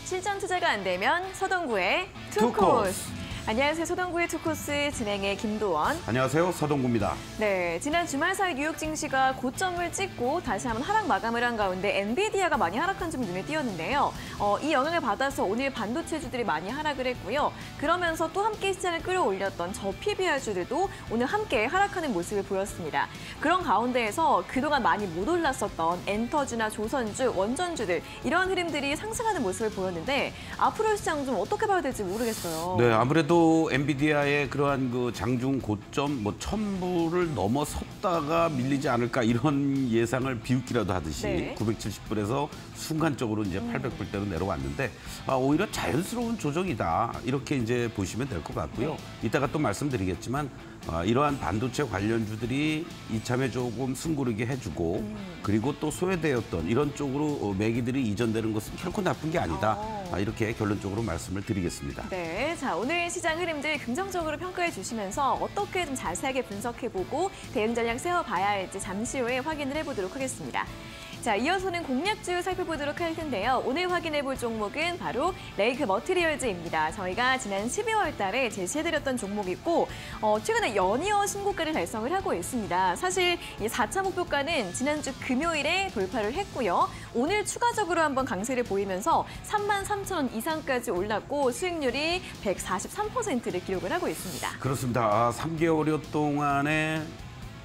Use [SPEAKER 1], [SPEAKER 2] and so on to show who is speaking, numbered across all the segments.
[SPEAKER 1] 실전 투자가 안 되면 서동구의 투코스. 안녕하세요. 서동구의 투코스 진행의 김도원.
[SPEAKER 2] 안녕하세요. 서동구입니다.
[SPEAKER 1] 네, 지난 주말 사이 뉴욕 증시가 고점을 찍고 다시 한번 하락 마감을 한 가운데 엔비디아가 많이 하락한 점 눈에 띄었는데요. 이 영향을 받아서 오늘 반도체주들이 많이 하락을 했고요. 그러면서 또 함께 시장을 끌어올렸던 저PBR주들도 오늘 함께 하락하는 모습을 보였습니다. 그런 가운데에서 그동안 많이 못 올랐었던 엔터주나 조선주, 원전주들 이런 흐름들이 상승하는 모습을 보였는데 앞으로 시장 좀 어떻게 봐야 될지 모르겠어요.
[SPEAKER 2] 네, 아무래도 엔비디아의 그러한 그 장중 고점 1000불을 넘어섰다가 밀리지 않을까 이런 예상을 비웃기라도 하듯이
[SPEAKER 1] 네.
[SPEAKER 2] 970불에서 순간적으로 이제 800불대로 내려왔는데 오히려 자연스러운 조정이다 이렇게 이제 보시면 될 것 같고요. 이따가 또 말씀드리겠지만 이러한 반도체 관련주들이 이참에 조금 숨고르게 해주고 그리고 또 소외되었던 이런 쪽으로 매기들이 이전되는 것은 결코 나쁜 게 아니다. 이렇게 결론적으로 말씀을 드리겠습니다.
[SPEAKER 1] 네, 자 오늘 시장 흐름들 긍정적으로 평가해 주시면서 어떻게 좀 자세하게 분석해보고 대응 전략 세워봐야 할지 잠시 후에 확인을 해보도록 하겠습니다. 자, 이어서는 공략주 살펴보도록 할 텐데요. 오늘 확인해볼 종목은 바로 레이크 머티리얼즈입니다. 저희가 지난 12월 달에 제시해드렸던 종목이고 최근에 연이어 신고가를 달성을 하고 있습니다. 사실 이 4차 목표가는 지난주 금요일에 돌파를 했고요. 오늘 추가적으로 한번 강세를 보이면서 33,000원 이상까지 올랐고 수익률이 143%를 기록을 하고 있습니다.
[SPEAKER 2] 그렇습니다. 3개월여 동안에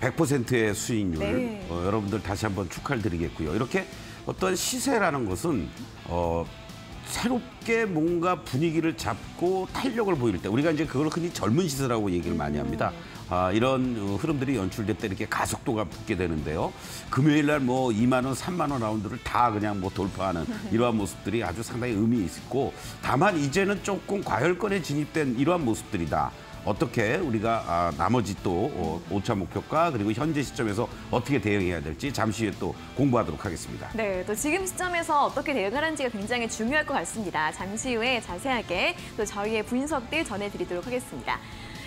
[SPEAKER 2] 100%의 수익률
[SPEAKER 1] 네.
[SPEAKER 2] 여러분들 다시 한번 축하를 드리겠고요. 이렇게 어떤 시세라는 것은 새롭게 뭔가 분위기를 잡고 탄력을 보일 때 우리가 이제 그걸 흔히 젊은 시세라고 얘기를 많이 합니다. 이런 흐름들이 연출될 때 이렇게 가속도가 붙게 되는데요. 금요일 날 2만 원, 3만 원 라운드를 다 그냥 돌파하는 이러한 모습들이 아주 상당히 의미 있고 다만 이제는 조금 과열권에 진입된 이러한 모습들이다. 어떻게 우리가 나머지 또 5차 목표가 그리고 현재 시점에서 어떻게 대응해야 될지 잠시 후에 또 공부하도록 하겠습니다.
[SPEAKER 1] 네, 또 지금 시점에서 어떻게 대응하는지가 굉장히 중요할 것 같습니다. 잠시 후에 자세하게 또 저희의 분석들 전해드리도록 하겠습니다.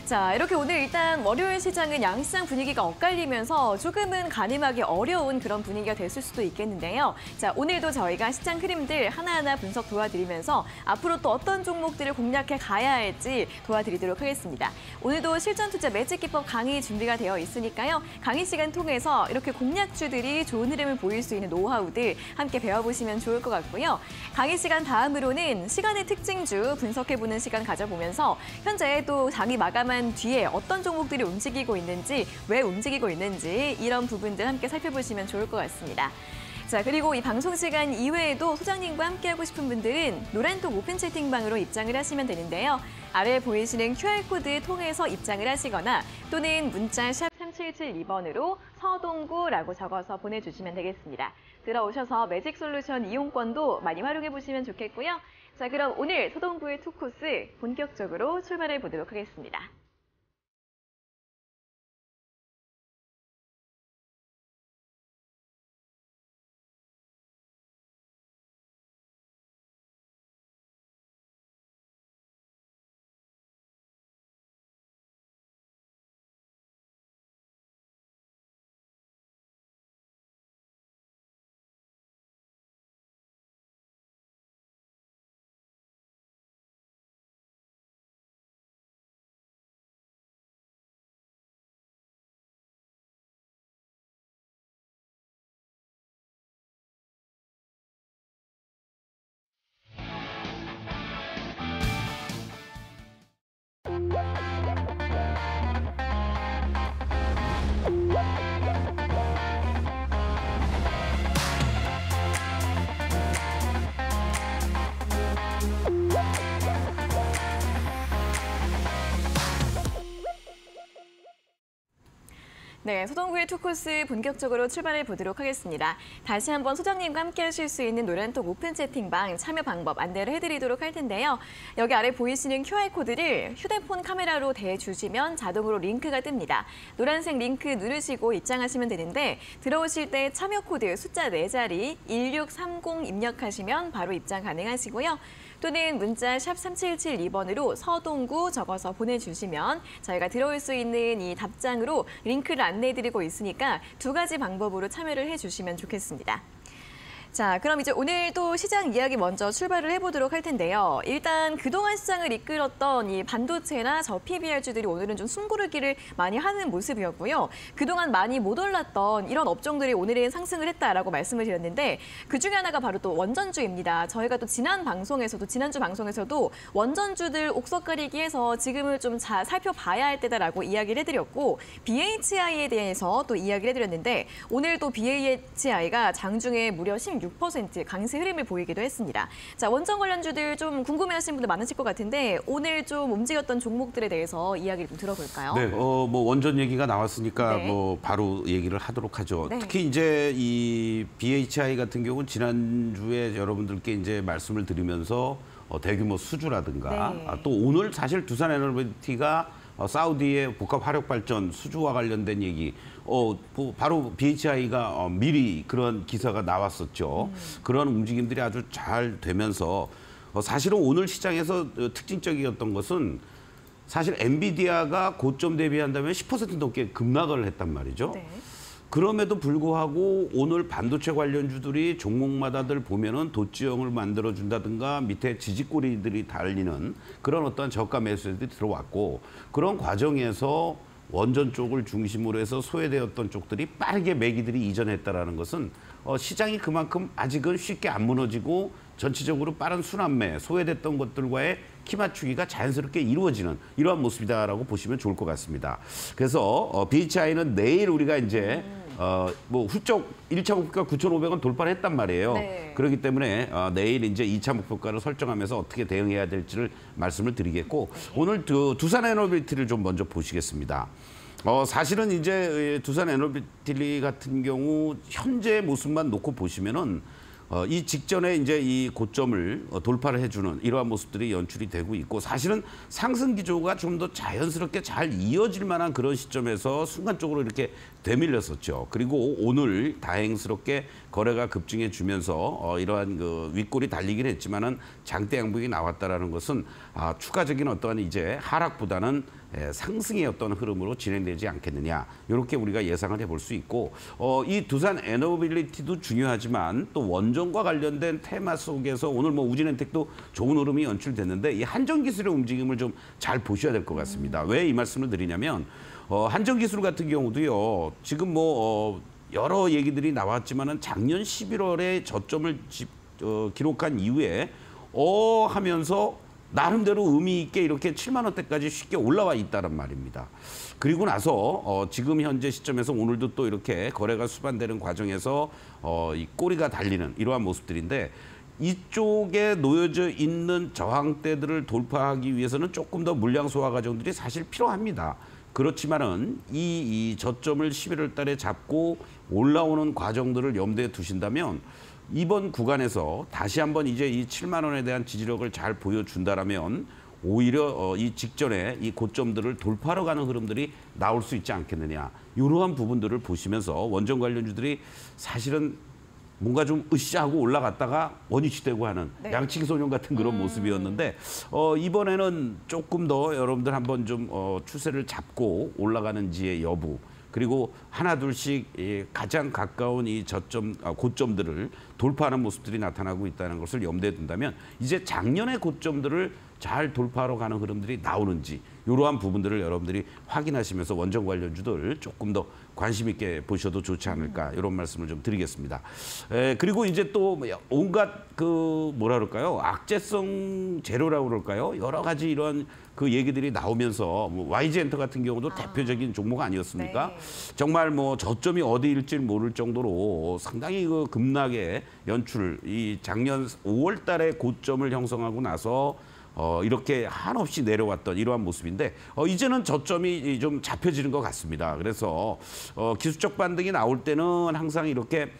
[SPEAKER 1] 자, 이렇게 오늘 일단 월요일 시장은 양시장 분위기가 엇갈리면서 조금은 가늠하기 어려운 그런 분위기가 됐을 수도 있겠는데요. 자, 오늘도 저희가 시장 흐름들 하나하나 분석 도와드리면서 앞으로 또 어떤 종목들을 공략해 가야 할지 도와드리도록 하겠습니다. 오늘도 실전 투자 매직 기법 강의 준비가 되어 있으니까요. 강의 시간 통해서 이렇게 공략주들이 좋은 흐름을 보일 수 있는 노하우들 함께 배워보시면 좋을 것 같고요. 강의 시간 다음으로는 시간의 특징주 분석해보는 시간 가져보면서 현재 또 장이 마감한 뒤에 어떤 종목들이 움직이고 있는지, 왜 움직이고 있는지 이런 부분들 함께 살펴보시면 좋을 것 같습니다. 자, 그리고 이 방송 시간 이외에도 소장님과 함께하고 싶은 분들은 노란톡 오픈 채팅방으로 입장을 하시면 되는데요. 아래에 보이시는 QR코드 통해서 입장을 하시거나 또는 문자 샵 3772번으로 서동구라고 적어서 보내주시면 되겠습니다. 들어오셔서 매직솔루션 이용권도 많이 활용해 보시면 좋겠고요. 자, 그럼 오늘 서동구의 투코스 본격적으로 출발해 보도록 하겠습니다. 네, 서동구의 투코스 본격적으로 출발해 보도록 하겠습니다. 다시 한번 소장님과 함께 하실 수 있는 노란톡 오픈 채팅방 참여 방법 안내를 해드리도록 할 텐데요. 여기 아래 보이시는 QR코드를 휴대폰 카메라로 대주시면 자동으로 링크가 뜹니다. 노란색 링크 누르시고 입장하시면 되는데 들어오실 때 참여 코드 숫자 4자리 1630 입력하시면 바로 입장 가능하시고요. 또는 문자 샵 3772번으로 서동구 적어서 보내주시면 저희가 들어올 수 있는 이 답장으로 링크를 안내해드리고 있으니까 두 가지 방법으로 참여를 해주시면 좋겠습니다. 자, 그럼 이제 오늘 또 시장 이야기 먼저 출발을 해보도록 할 텐데요. 일단 그동안 시장을 이끌었던 이 반도체나 저 PBR주들이 오늘은 좀 숨고르기를 많이 하는 모습이었고요. 그동안 많이 못 올랐던 이런 업종들이 오늘은 상승을 했다라고 말씀을 드렸는데 그중에 하나가 바로 또 원전주입니다. 저희가 또 지난주 방송에서도 원전주들 옥석 가리기 해서 지금을 좀 살펴봐야 할 때다라고 이야기를 해드렸고 BHI에 대해서 또 이야기를 해드렸는데 오늘 또 BHI가 장중에 무려 16% 강세 흐름을 보이기도 했습니다. 자, 원전 관련주들 좀 궁금해하시는 분들 많으실 것 같은데 오늘 좀 움직였던 종목들에 대해서 이야기를 좀 들어볼까요?
[SPEAKER 2] 네, 뭐 원전 얘기가 나왔으니까
[SPEAKER 1] 네.
[SPEAKER 2] 뭐 바로 얘기를 하도록 하죠.
[SPEAKER 1] 네.
[SPEAKER 2] 특히 이제 이 BHI 같은 경우는 지난주에 여러분들께 이제 말씀을 드리면서 대규모 수주라든가
[SPEAKER 1] 네.
[SPEAKER 2] 또 오늘 사실 두산에너비티가 사우디의 복합 화력 발전 수주와 관련된 얘기, 바로 BHI가 미리 그런 기사가 나왔었죠. 그런 움직임들이 아주 잘 되면서 사실은 오늘 시장에서 특징적이었던 것은 사실 엔비디아가 고점 대비한다면 10% 넘게 급락을 했단 말이죠.
[SPEAKER 1] 네.
[SPEAKER 2] 그럼에도 불구하고 오늘 반도체 관련주들이 종목마다들 보면은 도치형을 만들어준다든가 밑에 지지꼬리들이 달리는 그런 어떤 저가 매수들이 들어왔고 그런 과정에서 원전 쪽을 중심으로 해서 소외되었던 쪽들이 빠르게 매기들이 이전했다라는 것은 시장이 그만큼 아직은 쉽게 안 무너지고 전체적으로 빠른 순환매, 소외됐던 것들과의 키 맞추기가 자연스럽게 이루어지는 이러한 모습이다라고 보시면 좋을 것 같습니다. 그래서 BHI는 내일 우리가 이제 뭐 훌쩍 1차 목표가 9,500원 돌파를 했단 말이에요.
[SPEAKER 1] 네.
[SPEAKER 2] 그렇기 때문에 내일 이제 2차 목표가를 설정하면서 어떻게 대응해야 될지를 말씀을 드리겠고 오늘 두산에너비티를 좀 먼저 보시겠습니다. 사실은 이제 두산에너비티 같은 경우 현재 모습만 놓고 보시면은 이 직전에 이제 이 고점을 돌파를 해주는 이러한 모습들이 연출이 되고 있고 사실은 상승 기조가 좀 더 자연스럽게 잘 이어질 만한 그런 시점에서 순간적으로 이렇게 되밀렸었죠. 그리고 오늘 다행스럽게 거래가 급증해 주면서 이러한 그 윗골이 달리긴 했지만은 장대 양봉이 나왔다라는 것은 추가적인 어떠한 이제 하락보다는 상승의 어떤 흐름으로 진행되지 않겠느냐 이렇게 우리가 예상을 해볼 수 있고 이 두산 에너빌리티도 중요하지만 또 원전과 관련된 테마 속에서 오늘 뭐 우진엔텍도 좋은 흐름이 연출됐는데 이 한전기술의 움직임을 좀 잘 보셔야 될 것 같습니다. 왜 이 말씀을 드리냐면 한전기술 같은 경우도요 지금 뭐 여러 얘기들이 나왔지만은 작년 11월에 저점을 기록한 이후에 하면서 나름대로 의미 있게 이렇게 7만 원대까지 쉽게 올라와 있다는 말입니다. 그리고 나서 지금 현재 시점에서 오늘도 또 이렇게 거래가 수반되는 과정에서 이 꼬리가 달리는 이러한 모습들인데 이쪽에 놓여져 있는 저항대들을 돌파하기 위해서는 조금 더 물량 소화 과정들이 사실 필요합니다. 그렇지만은 이 저점을 11월 달에 잡고 올라오는 과정들을 염두에 두신다면 이번 구간에서 다시 한번 이제 이 7만 원에 대한 지지력을 잘 보여준다라면 오히려 이 직전에 이 고점들을 돌파하러 가는 흐름들이 나올 수 있지 않겠느냐. 이러한 부분들을 보시면서 원전 관련주들이 사실은 뭔가 좀 으쌰하고 올라갔다가 원위치되고 하는
[SPEAKER 1] 네.
[SPEAKER 2] 양치기 소년 같은 그런 모습이었는데 이번에는 조금 더 여러분들 한번 좀 추세를 잡고 올라가는지의 여부 그리고 하나 둘씩 가장 가까운 이 고점들을 돌파하는 모습들이 나타나고 있다는 것을 염두에 둔다면 이제 작년의 고점들을 잘 돌파하러 가는 흐름들이 나오는지 이러한 부분들을 여러분들이 확인하시면서 원전 관련주들 조금 더 관심 있게 보셔도 좋지 않을까 이런 말씀을 좀 드리겠습니다. 그리고 이제 또 온갖 그 뭐라 그럴까요? 악재성 재료라고 그럴까요? 여러 가지 이런 그 얘기들이 나오면서 뭐 YG엔터 같은 경우도 대표적인 종목 아니었습니까?
[SPEAKER 1] 네.
[SPEAKER 2] 정말 뭐 저점이 어디일지 모를 정도로 상당히 그 급락의 연출, 이 작년 5월 달에 고점을 형성하고 나서 이렇게 한없이 내려왔던 이러한 모습인데 이제는 저점이 좀 잡혀지는 것 같습니다. 그래서 기술적 반등이 나올 때는 항상 이렇게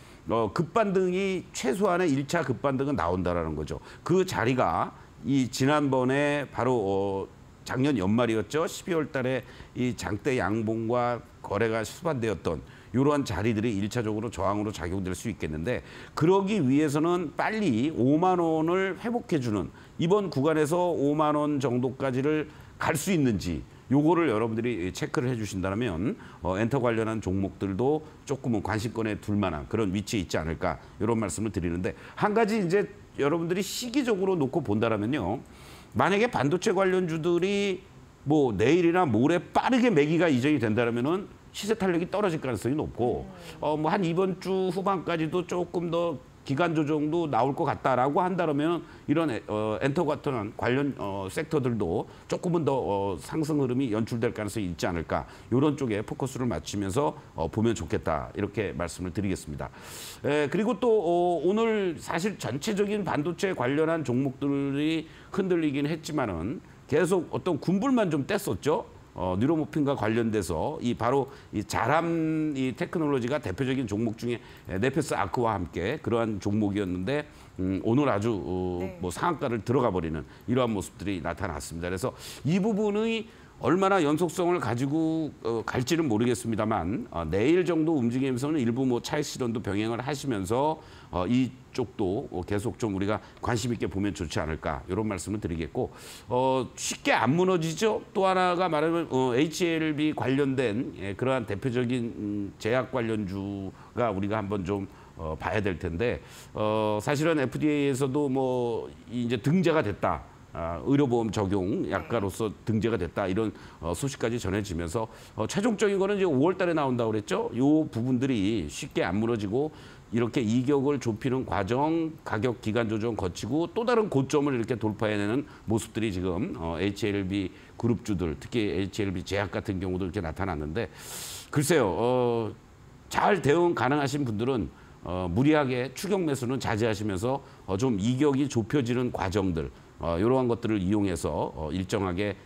[SPEAKER 2] 급반등이 최소한의 1차 급반등은 나온다라는 거죠. 그 자리가 이 지난번에 바로 작년 연말이었죠. 12월 달에 이 장대 양봉과 거래가 수반되었던 이러한 자리들이 1차적으로 저항으로 작용될 수 있겠는데 그러기 위해서는 빨리 5만 원을 회복해주는 이번 구간에서 5만 원 정도까지를 갈 수 있는지 요거를 여러분들이 체크를 해주신다면 엔터 관련한 종목들도 조금은 관심권에 둘 만한 그런 위치에 있지 않을까 이런 말씀을 드리는데 한 가지 이제 여러분들이 시기적으로 놓고 본다라면요. 만약에 반도체 관련주들이 뭐 내일이나 모레 빠르게 매기가 이전이 된다면은 시세 탄력이 떨어질 가능성이 높고 뭐 한 이번 주 후반까지도 조금 더 기간 조정도 나올 것 같다라고 한다면 이런 엔터 같은 관련 섹터들도 조금은 더 상승 흐름이 연출될 가능성이 있지 않을까 이런 쪽에 포커스를 맞추면서 보면 좋겠다 이렇게 말씀을 드리겠습니다. 그리고 또 오늘 사실 전체적인 반도체 관련한 종목들이 흔들리긴 했지만은 계속 어떤 군불만 좀 뗐었죠. 뉴로모핀과 관련돼서 바로 이 자람 이 테크놀로지가 대표적인 종목 중에 네페스 아크와 함께 그러한 종목이었는데 오늘 아주 뭐 상한가를 들어가 버리는 이러한 모습들이 나타났습니다. 그래서 이 부분이 얼마나 연속성을 가지고 갈지는 모르겠습니다만 내일 정도 움직이면서는 일부 뭐 차익 실현도 병행을 하시면서 이쪽도 계속 좀 우리가 관심 있게 보면 좋지 않을까 이런 말씀을 드리겠고 쉽게 안 무너지죠. 또 하나가 말하면 HLB 관련된 그러한 대표적인 제약 관련주가 우리가 한번 좀 봐야 될 텐데 사실은 FDA에서도 뭐 이제 등재가 됐다. 의료보험 적용 약가로서 등재가 됐다 이런 소식까지 전해지면서 최종적인 거는 이제 5월 달에 나온다고 그랬죠. 이 부분들이 쉽게 안 무너지고 이렇게 이격을 좁히는 과정, 가격 기간 조정 거치고 또 다른 고점을 이렇게 돌파해내는 모습들이 지금 HLB 그룹주들, 특히 HLB 제약 같은 경우도 이렇게 나타났는데 글쎄요. 잘 대응 가능하신 분들은 무리하게 추격 매수는 자제하시면서 좀 이격이 좁혀지는 과정들 이러한 것들을 이용해서 일정하게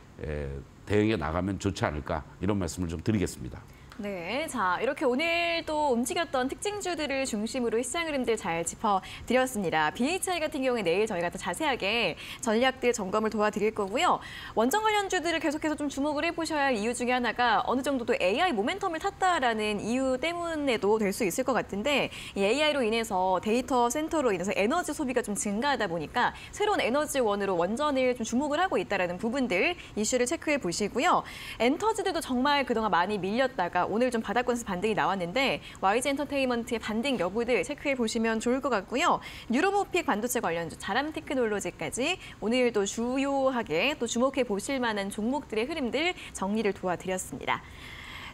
[SPEAKER 2] 대응해 나가면 좋지 않을까 이런 말씀을 좀 드리겠습니다.
[SPEAKER 1] 네, 자 이렇게 오늘 또 움직였던 특징주들을 중심으로 시장 흐름들 잘 짚어드렸습니다. BHI 같은 경우에 내일 저희가 더 자세하게 전략들 점검을 도와드릴 거고요. 원전 관련주들을 계속해서 좀 주목을 해보셔야 할 이유 중에 하나가 어느 정도 또 AI 모멘텀을 탔다라는 이유 때문에도 될 수 있을 것 같은데 이 AI로 인해서 데이터 센터로 인해서 에너지 소비가 좀 증가하다 보니까 새로운 에너지원으로 원전을 좀 주목을 하고 있다는 부분들 이슈를 체크해 보시고요. 엔터지들도 정말 그동안 많이 밀렸다가 오늘 좀 바닥권에서 반등이 나왔는데 YG 엔터테인먼트의 반등 여부들 체크해 보시면 좋을 것 같고요. 뉴로모픽 반도체 관련주, 자람 테크놀로지까지 오늘도 주요하게 또 주목해 보실 만한 종목들의 흐름들 정리를 도와드렸습니다.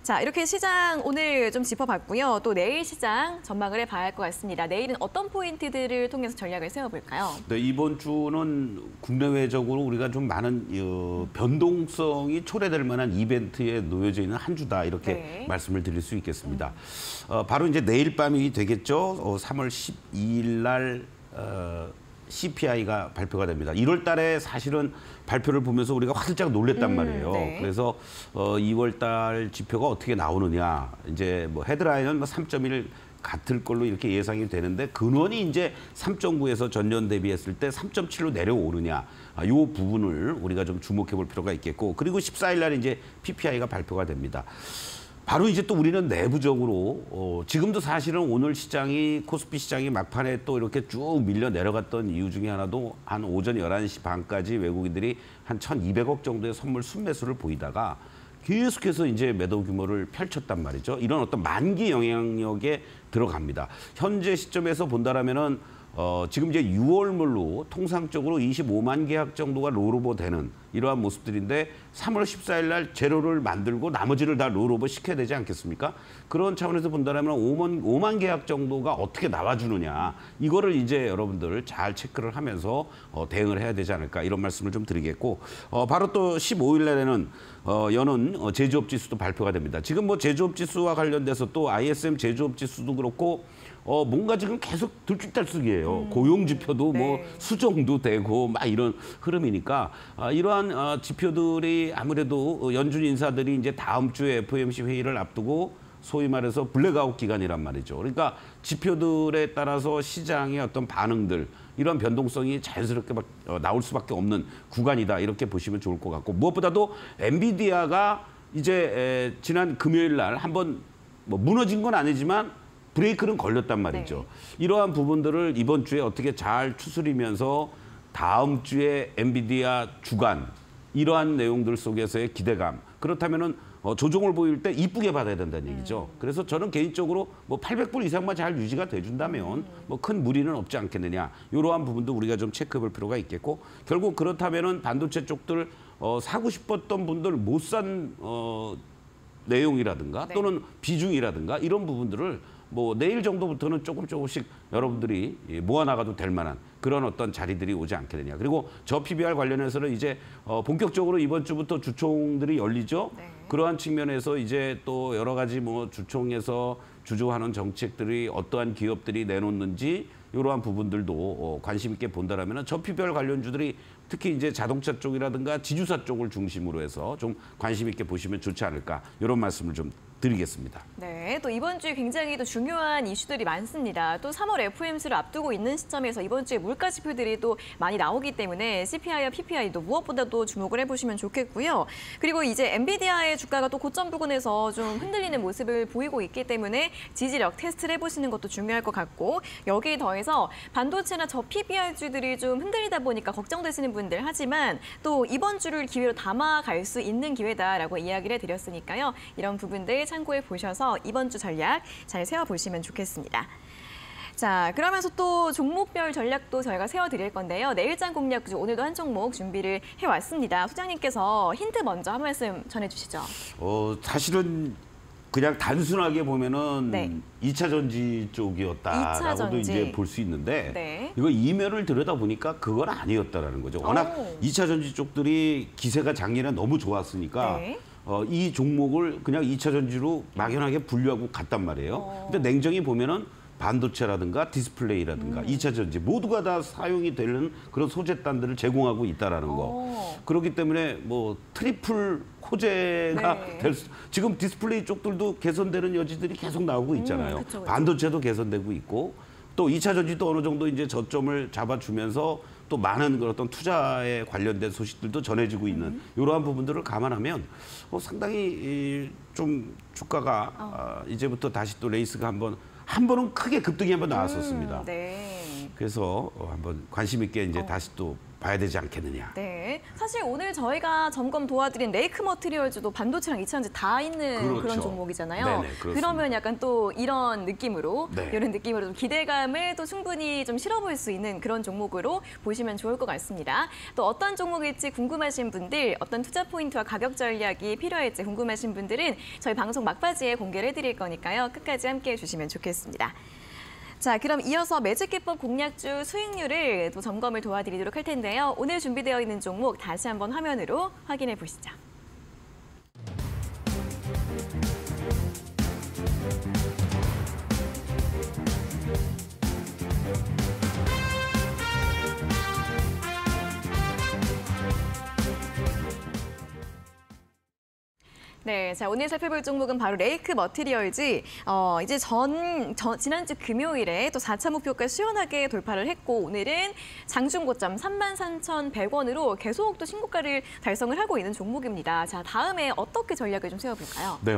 [SPEAKER 1] 자, 이렇게 시장 오늘 좀 짚어봤고요. 또 내일 시장 전망을 해봐야 할 것 같습니다. 내일은 어떤 포인트들을 통해서 전략을 세워볼까요?
[SPEAKER 2] 네, 이번 주는 국내외적으로 우리가 좀 많은 변동성이 초래될 만한 이벤트에 놓여져 있는 한 주다 이렇게 말씀을 드릴 수 있겠습니다. 바로 이제 내일 밤이 되겠죠. 3월 12일 날 CPI가 발표가 됩니다. 1월 달에 사실은 발표를 보면서 우리가 화들짝 놀랬단 말이에요. 그래서 2월 달 지표가 어떻게 나오느냐. 이제 뭐 헤드라인은 3.1 같을 걸로 이렇게 예상이 되는데 근원이 이제 3.9에서 전년 대비했을 때 3.7로 내려오느냐. 이 부분을 우리가 좀 주목해 볼 필요가 있겠고 그리고 14일 날 이제 PPI가 발표가 됩니다. 바로 이제 또 우리는 내부적으로 지금도 사실은 오늘 시장이 코스피 시장이 막판에 또 이렇게 쭉 밀려 내려갔던 이유 중에 하나도 한 오전 11시 반까지 외국인들이 한 1,200억 정도의 선물 순매수를 보이다가 계속해서 이제 매도 규모를 펼쳤단 말이죠. 이런 어떤 만기 영향력에 들어갑니다. 현재 시점에서 본다라면은 지금 이제 6월물로 통상적으로 25만 계약 정도가 롤오버 되는 이러한 모습들인데 3월 14일 날 제로를 만들고 나머지를 다 롤오버 시켜야 되지 않겠습니까? 그런 차원에서 본다면 5만 계약 정도가 어떻게 나와주느냐. 이거를 이제 여러분들 잘 체크를 하면서 대응을 해야 되지 않을까 이런 말씀을 좀 드리겠고 바로 또 15일 날에는 여는 제조업 지수도 발표가 됩니다. 지금 뭐 제조업 지수와 관련돼서 또 ISM 제조업 지수도 그렇고 뭔가 지금 계속 들쭉달쭉이에요. 고용 지표도 뭐 수정도 되고 막 이런 흐름이니까 이러한 지표들이 아무래도 연준 인사들이 이제 다음 주에 FOMC 회의를 앞두고 소위 말해서 블랙아웃 기간이란 말이죠. 그러니까 지표들에 따라서 시장의 어떤 반응들 이런 변동성이 자연스럽게 나올 수밖에 없는 구간이다 이렇게 보시면 좋을 것 같고 무엇보다도 엔비디아가 이제 지난 금요일 날 한번 뭐 무너진 건 아니지만 브레이크는 걸렸단 말이죠. 이러한 부분들을 이번 주에 어떻게 잘 추스리면서 다음 주에 엔비디아 주간 이러한 내용들 속에서의 기대감. 그렇다면은 조정을 보일 때 이쁘게 받아야 된다는 얘기죠. 그래서 저는 개인적으로 뭐 800불 이상만 잘 유지가 돼준다면 뭐 큰 무리는 없지 않겠느냐. 이러한 부분도 우리가 좀 체크해볼 필요가 있겠고, 결국 그렇다면은 반도체 쪽들 사고 싶었던 분들 못 산 내용이라든가 또는 비중이라든가 이런 부분들을 뭐 내일 정도부터는 조금씩 여러분들이 모아나가도 될 만한 그런 어떤 자리들이 오지 않겠느냐. 그리고 저 PBR 관련해서는 이제 본격적으로 이번 주부터 주총들이 열리죠.
[SPEAKER 1] 네.
[SPEAKER 2] 그러한 측면에서 이제 또 여러 가지 뭐 주총에서 주조하는 정책들이 어떠한 기업들이 내놓는지 이러한 부분들도 관심 있게 본다라면 저 PBR 관련주들이 특히 이제 자동차 쪽이라든가 지주사 쪽을 중심으로 해서 좀 관심 있게 보시면 좋지 않을까, 이런 말씀을 좀 드리겠습니다.
[SPEAKER 1] 네, 또 이번 주에 굉장히 또 중요한 이슈들이 많습니다. 또 3월 FOMC를 앞두고 있는 시점에서 이번 주에 물가 지표들이 또 많이 나오기 때문에 CPI와 PPI도 무엇보다도 주목을 해보시면 좋겠고요. 그리고 이제 엔비디아의 주가가 또 고점 부근에서 좀 흔들리는 모습을 보이고 있기 때문에 지지력 테스트를 해보시는 것도 중요할 것 같고, 여기에 더해서 반도체나 저 PBR주들이 좀 흔들리다 보니까 걱정되시는 분들, 하지만 또 이번 주를 기회로 담아갈 수 있는 기회다라고 이야기를 해드렸으니까요. 이런 부분들 참고해 보셔서 이번 주 전략 잘 세워보시면 좋겠습니다. 자, 그러면서 또 종목별 전략도 저희가 세워드릴 건데요. 내일장 공략주 오늘도 한 종목 준비를 해왔습니다. 소장님께서 힌트 먼저 한 말씀 전해주시죠.
[SPEAKER 2] 사실은 그냥 단순하게 보면은
[SPEAKER 1] 네.
[SPEAKER 2] 2차 전지 쪽이었다라고도
[SPEAKER 1] 2차 전지.
[SPEAKER 2] 이제 볼 수 있는데
[SPEAKER 1] 네.
[SPEAKER 2] 이거 이면을 들여다보니까 그건 아니었다라는 거죠. 워낙 2차 전지 쪽들이 기세가 작년에 너무 좋았으니까
[SPEAKER 1] 네.
[SPEAKER 2] 이 종목을 그냥 2차 전지로 막연하게 분류하고 갔단 말이에요. 근데 냉정히 보면은 반도체라든가 디스플레이라든가 2차 전지 모두가 다 사용이 되는 그런 소재단들을 제공하고 있다라는 거. 그렇기 때문에 뭐 트리플 호재가
[SPEAKER 1] 네.
[SPEAKER 2] 될 수, 지금 디스플레이 쪽들도 개선되는 여지들이 계속 나오고 있잖아요.
[SPEAKER 1] 그쵸.
[SPEAKER 2] 반도체도 개선되고 있고 또 2차 전지도 어느 정도 이제 저점을 잡아주면서 또 많은 그런 어떤 투자에 관련된 소식들도 전해지고 있는 이러한 부분들을 감안하면 상당히 좀 주가가 이제부터 다시 또 레이스가 한 번은 크게 급등이 한번 나왔었습니다.
[SPEAKER 1] 네.
[SPEAKER 2] 그래서 한번 관심 있게 이제 다시 또 봐야 되지 않겠느냐.
[SPEAKER 1] 네, 사실 오늘 저희가 점검 도와드린 레이크 머티리얼즈도 반도체랑 2차 전지 다 있는
[SPEAKER 2] 그렇죠.
[SPEAKER 1] 그런 종목이잖아요.
[SPEAKER 2] 네네, 그렇습니다.
[SPEAKER 1] 그러면 약간 또 이런 느낌으로,
[SPEAKER 2] 네.
[SPEAKER 1] 이런 느낌으로 좀 기대감을 또 충분히 좀 실어볼 수 있는 그런 종목으로 보시면 좋을 것 같습니다. 또 어떤 종목일지 궁금하신 분들, 어떤 투자 포인트와 가격 전략이 필요할지 궁금하신 분들은 저희 방송 막바지에 공개를 해드릴 거니까요. 끝까지 함께해 주시면 좋겠습니다. 자, 그럼 이어서 매직기법 공략주 수익률을 또 점검을 도와드리도록 할 텐데요. 오늘 준비되어 있는 종목 다시 한번 화면으로 확인해 보시죠. 네, 자 오늘 살펴볼 종목은 바로 레이크 머티리얼즈. 이제 지난주 금요일에 또 4차 목표가 시원하게 돌파를 했고 오늘은 장중 고점 33,100원으로 계속 또 신고가를 달성을 하고 있는 종목입니다. 자, 다음에 어떻게 전략을 좀 세워볼까요?
[SPEAKER 2] 네,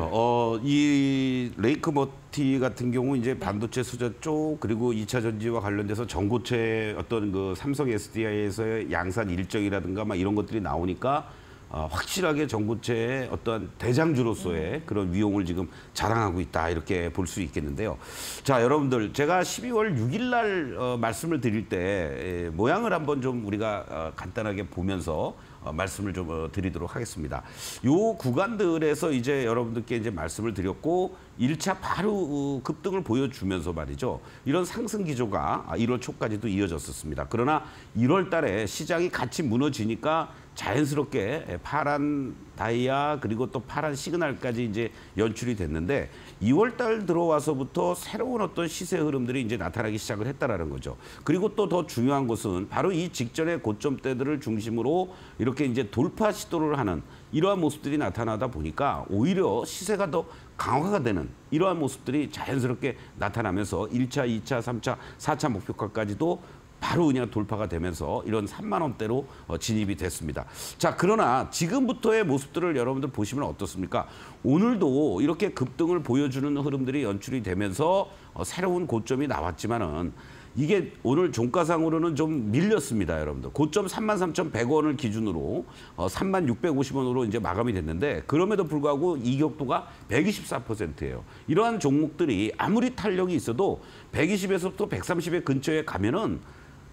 [SPEAKER 2] 이 레이크 머티 같은 경우 이제 반도체 수자 쪽 그리고 2차 전지와 관련돼서 전고체 어떤 그 삼성 SDI에서의 양산 일정이라든가 막 이런 것들이 나오니까. 확실하게 전고체의 어떤 대장주로서의 그런 위용을 지금 자랑하고 있다 이렇게 볼 수 있겠는데요. 자, 여러분들 제가 12월 6일 날 말씀을 드릴 때 모양을 한번 좀 우리가 간단하게 보면서 말씀을 좀 드리도록 하겠습니다. 요 구간들에서 이제 여러분들께 이제 말씀을 드렸고 1차 바로 급등을 보여주면서 말이죠. 이런 상승 기조가 1월 초까지도 이어졌었습니다. 그러나 1월 달에 시장이 같이 무너지니까 자연스럽게 파란 다이아 그리고 또 파란 시그널까지 이제 연출이 됐는데 2월 달 들어와서부터 새로운 어떤 시세 흐름들이 이제 나타나기 시작을 했다라는 거죠. 그리고 또 더 중요한 것은 바로 이 직전의 고점대들을 중심으로 이렇게 이제 돌파 시도를 하는 이러한 모습들이 나타나다 보니까 오히려 시세가 더 강화가 되는 이러한 모습들이 자연스럽게 나타나면서 1차, 2차, 3차, 4차 목표가까지도 바로 그냥 돌파가 되면서 이런 3만 원대로 진입이 됐습니다. 자, 그러나 지금부터의 모습들을 여러분들 보시면 어떻습니까? 오늘도 이렇게 급등을 보여주는 흐름들이 연출이 되면서 새로운 고점이 나왔지만은 이게 오늘 종가상으로는 좀 밀렸습니다, 여러분들. 고점 33,100원을 기준으로 3650원으로 이제 마감이 됐는데 그럼에도 불구하고 이격도가 124%예요. 이러한 종목들이 아무리 탄력이 있어도 120에서부터 130의 근처에 가면은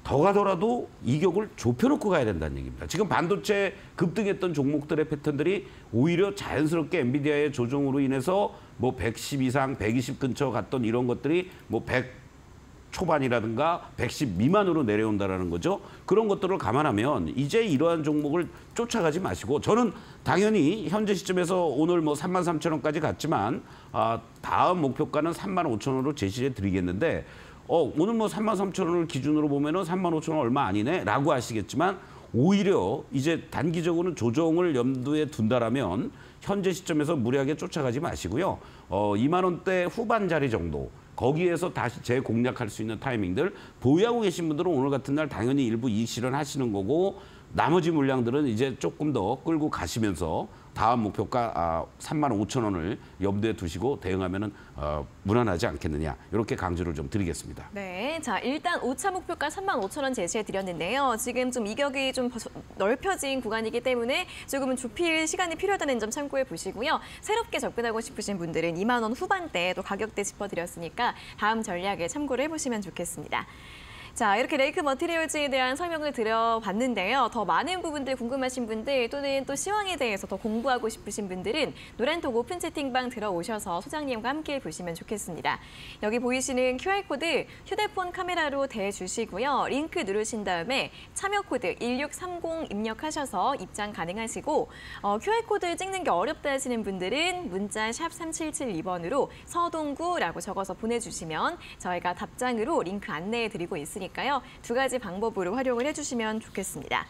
[SPEAKER 2] 더 가더라도 이격을 좁혀놓고 가야 된다는 얘기입니다. 지금 반도체 급등했던 종목들의 패턴들이 오히려 자연스럽게 엔비디아의 조정으로 인해서 뭐 110 이상, 120 근처 갔던 이런 것들이 뭐 100 초반이라든가 110 미만으로 내려온다라는 거죠. 그런 것들을 감안하면 이제 이러한 종목을 쫓아가지 마시고 저는 당연히 현재 시점에서 오늘 뭐 33,000원까지 갔지만 다음 목표가는 35,000원으로 제시해 드리겠는데 오늘 뭐 33,000원을 기준으로 보면은 35,000원 얼마 아니네 라고 하시겠지만 오히려 이제 단기적으로는 조정을 염두에 둔다라면 현재 시점에서 무리하게 쫓아가지 마시고요. 2만 원대 후반 자리 정도 거기에서 다시 재공략할 수 있는 타이밍들 보유하고 계신 분들은 오늘 같은 날 당연히 일부 이익 실현하시는 거고 나머지 물량들은 이제 조금 더 끌고 가시면서 다음 목표가 35,000원을 염두에 두시고 대응하면은 무난하지 않겠느냐 이렇게 강조를 좀 드리겠습니다.
[SPEAKER 1] 네, 자 일단 5차 목표가 35,000원 제시해 드렸는데요. 지금 좀 이격이 좀 넓혀진 구간이기 때문에 조금은 좁힐 시간이 필요하다는 점 참고해 보시고요. 새롭게 접근하고 싶으신 분들은 2만 원 후반대 또 가격대 짚어드렸으니까 다음 전략에 참고를 해보시면 좋겠습니다. 자, 이렇게 레이크 머티리얼즈에 대한 설명을 드려봤는데요. 더 많은 부분들 궁금하신 분들 또는 또 시황에 대해서 더 공부하고 싶으신 분들은 노란톡 오픈 채팅방 들어오셔서 소장님과 함께 보시면 좋겠습니다. 여기 보이시는 QR코드 휴대폰 카메라로 대주시고요. 링크 누르신 다음에 참여 코드 1630 입력하셔서 입장 가능하시고 QR코드 찍는 게 어렵다 하시는 분들은 문자 샵 3772번으로 서동구라고 적어서 보내주시면 저희가 답장으로 링크 안내해드리고 있으니까요. 두 가지 방법으로 활용을 해주시면 좋겠습니다.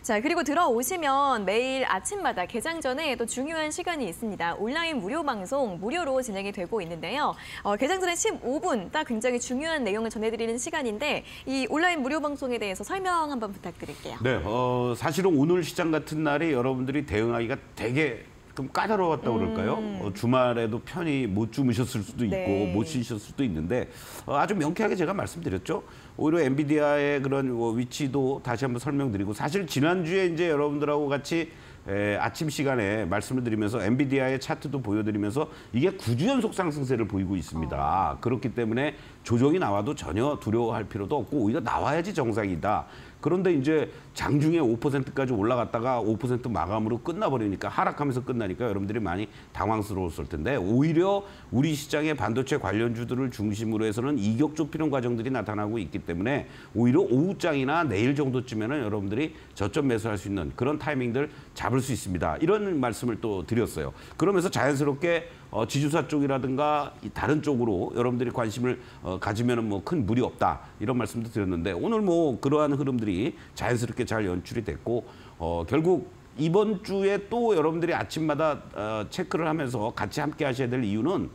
[SPEAKER 1] 자, 그리고 들어오시면 매일 아침마다 개장 전에 또 중요한 시간이 있습니다. 온라인 무료 방송 무료로 진행이 되고 있는데요. 개장 전에 15분 딱 굉장히 중요한 내용을 전해드리는 시간인데 이 온라인 무료 방송에 대해서 설명 한번 부탁드릴게요.
[SPEAKER 2] 네, 사실은 오늘 시장 같은 날이 여러분들이 대응하기가 되게 좀 까다로웠다고 그럴까요? 주말에도 편히 못 주무셨을 수도 있고
[SPEAKER 1] 네.
[SPEAKER 2] 못 쉬셨을 수도 있는데 아주 명쾌하게 제가 말씀드렸죠. 오히려 엔비디아의 그런 위치도 다시 한번 설명드리고 사실 지난주에 이제 여러분들하고 같이 아침 시간에 말씀을 드리면서 엔비디아의 차트도 보여드리면서 이게 9주 연속 상승세를 보이고 있습니다. 그렇기 때문에 조정이 나와도 전혀 두려워할 필요도 없고 오히려 나와야지 정상이다. 그런데 이제 장중에 5%까지 올라갔다가 5% 마감으로 끝나버리니까 하락하면서 끝나니까 여러분들이 많이 당황스러웠을 텐데 오히려 우리 시장의 반도체 관련주들을 중심으로 해서는 이격 좁히는 과정들이 나타나고 있기 때문에 오히려 오후장이나 내일 정도쯤에는 여러분들이 저점 매수할 수 있는 그런 타이밍들 잡을 수 있습니다. 이런 말씀을 또 드렸어요. 그러면서 자연스럽게 지주사 쪽이라든가 다른 쪽으로 여러분들이 관심을 가지면은 뭐 큰 무리 없다 이런 말씀도 드렸는데 오늘 뭐 그러한 흐름들이 자연스럽게 잘 연출이 됐고 결국 이번 주에 또 여러분들이 아침마다 체크를 하면서 같이 함께 하셔야 될 이유는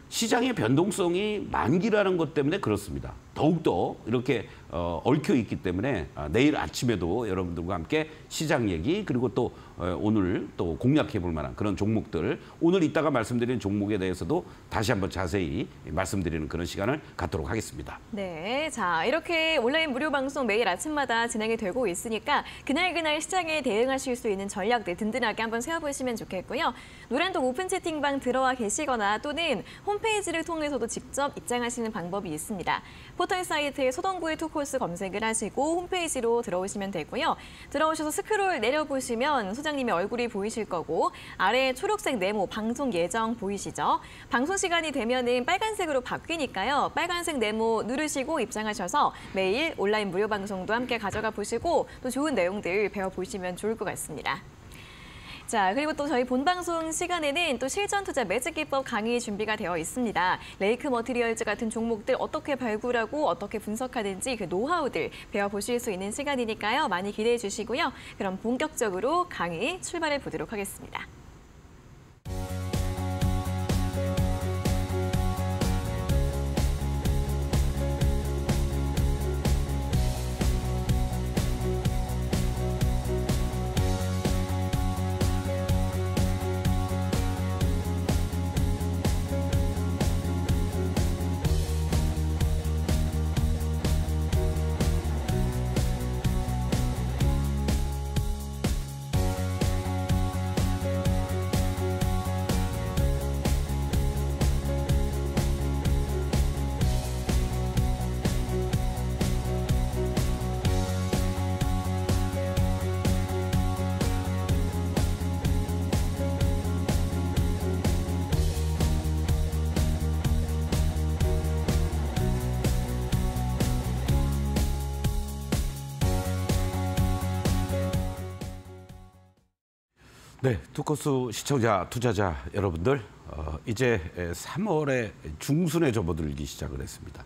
[SPEAKER 2] 시장의 변동성이 만기라는 것 때문에 그렇습니다. 더욱더 이렇게 얽혀 있기 때문에 내일 아침에도 여러분들과 함께 시장 얘기 그리고 또 오늘 또 공략해 볼 만한 그런 종목들 오늘 이따가 말씀드린 종목에 대해서도 다시 한번 자세히 말씀드리는 그런 시간을 갖도록 하겠습니다.
[SPEAKER 1] 네, 자 이렇게 온라인 무료 방송 매일 아침마다 진행이 되고 있으니까 그날그날 시장에 대응하실 수 있는 전략들 든든하게 한번 세워보시면 좋겠고요. 노란톡 오픈 채팅방 들어와 계시거나 또는 홈페이지를 통해서도 직접 입장하시는 방법이 있습니다. 포털 사이트에 소동구의 투코스 검색을 하시고 홈페이지로 들어오시면 되고요. 들어오셔서 스크롤 내려보시면 소장님의 얼굴이 보이실 거고 아래에 초록색 네모 방송 예정 보이시죠? 방송 시간이 되면은 빨간색으로 바뀌니까요. 빨간색 네모 누르시고 입장하셔서 매일 온라인 무료 방송도 함께 가져가 보시고 또 좋은 내용들 배워보시면 좋을 것 같습니다. 자, 그리고 또 저희 본방송 시간에는 또 실전투자 매직기법 강의 준비가 되어 있습니다. 레이크 머티리얼즈 같은 종목들 어떻게 발굴하고 어떻게 분석하는지 그 노하우들 배워보실 수 있는 시간이니까요. 많이 기대해 주시고요. 그럼 본격적으로 강의 출발해 보도록 하겠습니다.
[SPEAKER 2] 네, 투커스 시청자, 투자자 여러분들, 이제 3월의 중순에 접어들기 시작을 했습니다.